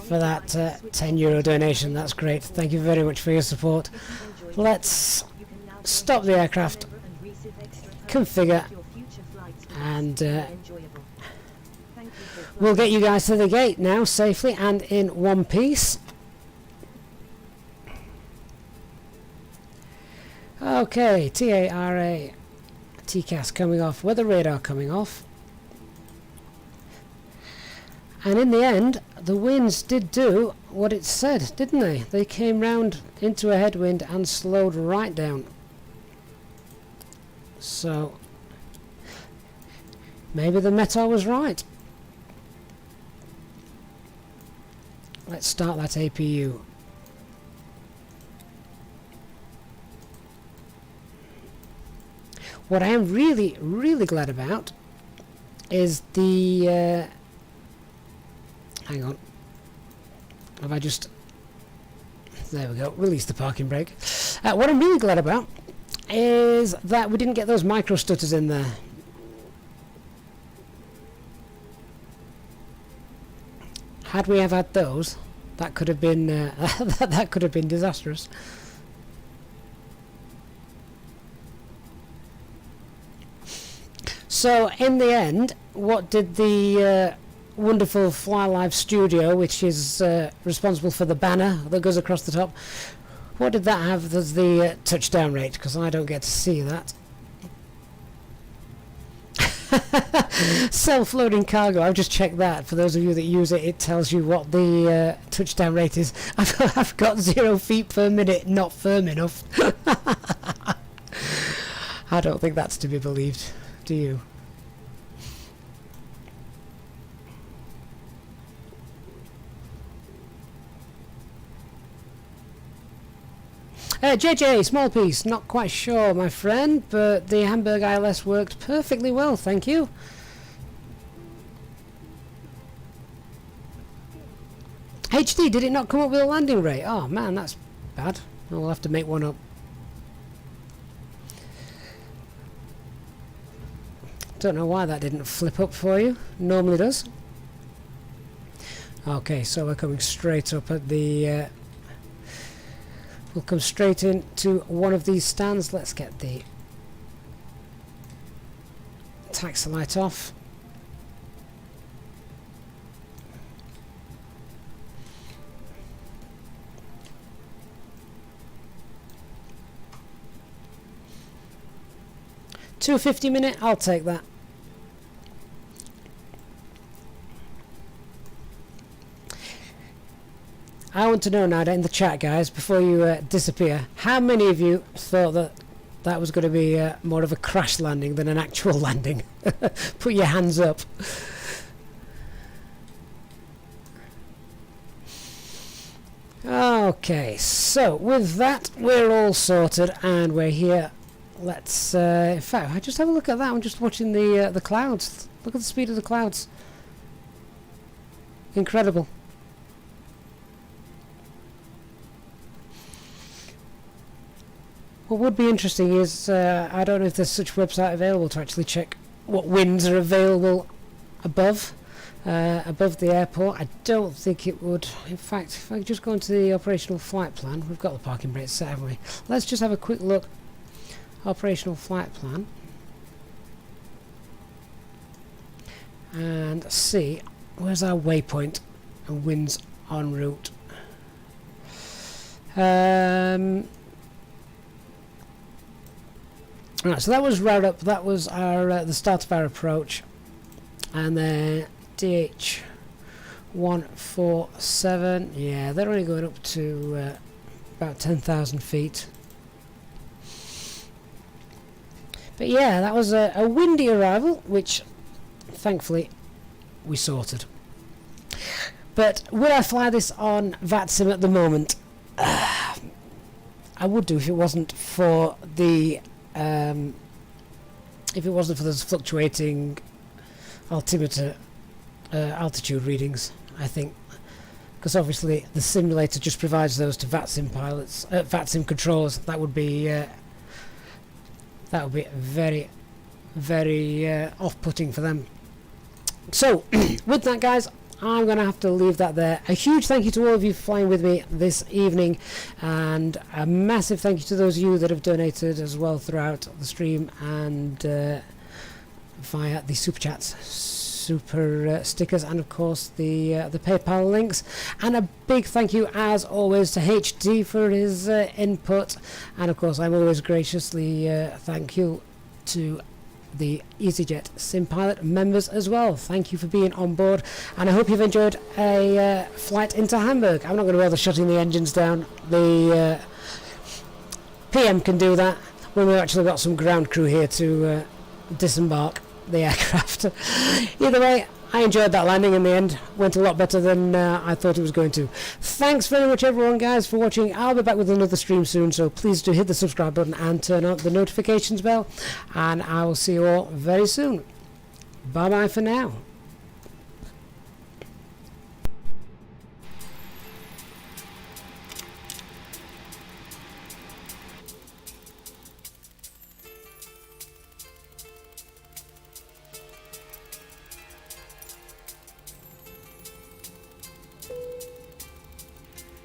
that €10 donation. That's great. Thank you very much for your support. Let's stop the aircraft, configure, and we'll get you guys to the gate now safely and in one piece. Okay, TARA, TCAS coming off, weather radar coming off. And in the end, the winds did do what it said, didn't they? They came round into a headwind and slowed right down. So, maybe the METAR was right. Let's start that APU. What I am really, really glad about is the... hang on. Have I just... There we go. Release the parking brake. What I'm really glad about is that we didn't get those micro stutters in there. Had we have had those, that could have been that could have been disastrous. So in the end, what did the wonderful Fly Live studio, which is responsible for the banner that goes across the top, what did that have as the touchdown rate? Because I don't get to see that. Self-loading cargo, I've just checked that. For those of you that use it, it tells you what the touchdown rate is. I've got 0 feet per minute, not firm enough. I don't think that's to be believed, do you? JJ, small piece, not quite sure, my friend, but the Hamburg ILS worked perfectly well, thank you. HD, did it not come up with a landing rate? Oh man, that's bad. We'll have to make one up. Don't know why that didn't flip up for you. Normally does. Okay, so we're coming straight up at the We'll come straight into one of these stands. Let's get the taxi light off. $2.50 minute, I'll take that. I want to know now in the chat, guys, before you disappear, how many of you thought that that was going to be more of a crash landing than an actual landing? Put your hands up. Okay, so with that, we're all sorted and we're here. Let's, in fact, I just have a look at that. I'm just watching the clouds. Look at the speed of the clouds. Incredible. What would be interesting is, I don't know if there's such website available to actually check what winds are available above the airport. I don't think it would. In fact, if I just go into the operational flight plan, we've got the parking brakes set, haven't we? Let's just have a quick look. Operational flight plan. And see, where's our waypoint and winds en route? Right, so that was route up. That was our the start of our approach, and then DH 147. Yeah, they're only going up to about 10,000 feet. But yeah, that was a windy arrival, which thankfully we sorted. But would I fly this on VATSIM at the moment? I would do if it wasn't for the those fluctuating altimeter altitude readings. I think because obviously the simulator just provides those to VATSIM pilots, VATSIM controllers. That would be very, very off-putting for them. So with that, guys, I'm going to have to leave that there. A huge thank you to all of you for flying with me this evening, and a massive thank you to those of you that have donated as well throughout the stream and via the super chats, super stickers, and of course the PayPal links. And a big thank you as always to HD for his input, and of course I'm always graciously thank you to the Easyjetsimpilot members as well. Thank you for being on board, and I hope you've enjoyed a flight into Hamburg. I'm not going to bother shutting the engines down. The PM can do that when we've actually got some ground crew here to disembark the aircraft. Either way, I enjoyed that landing in the end. Went a lot better than I thought it was going to. Thanks very much everyone, guys, for watching. I'll be back with another stream soon, so please do hit the subscribe button and turn on the notifications bell, and I will see you all very soon. Bye bye for now.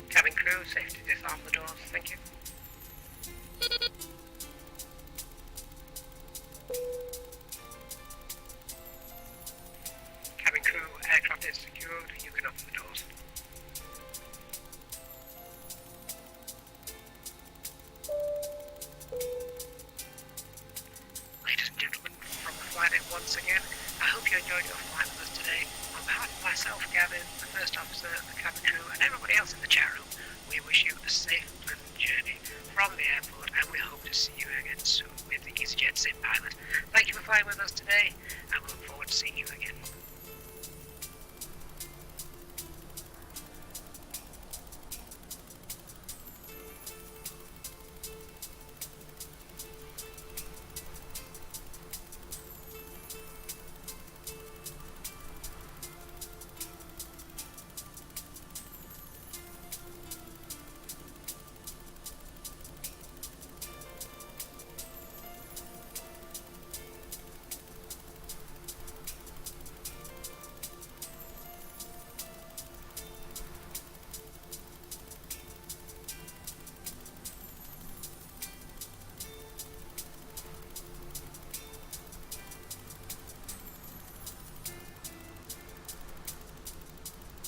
Cabin crew, safety disarm the doors, thank you. Cabin crew, aircraft is secured, you can open the doors. Ladies and gentlemen, from the flight deck once again, I hope you enjoyed your flight with us today. On behalf of myself, Gavin, the first officer, the cabin crew, and everybody else in the chat room, we wish you a safe and pleasant journey from the airport, and we hope to see you again soon with the Easyjetsimpilot. Thank you for flying with us today, and we look forward to seeing you again.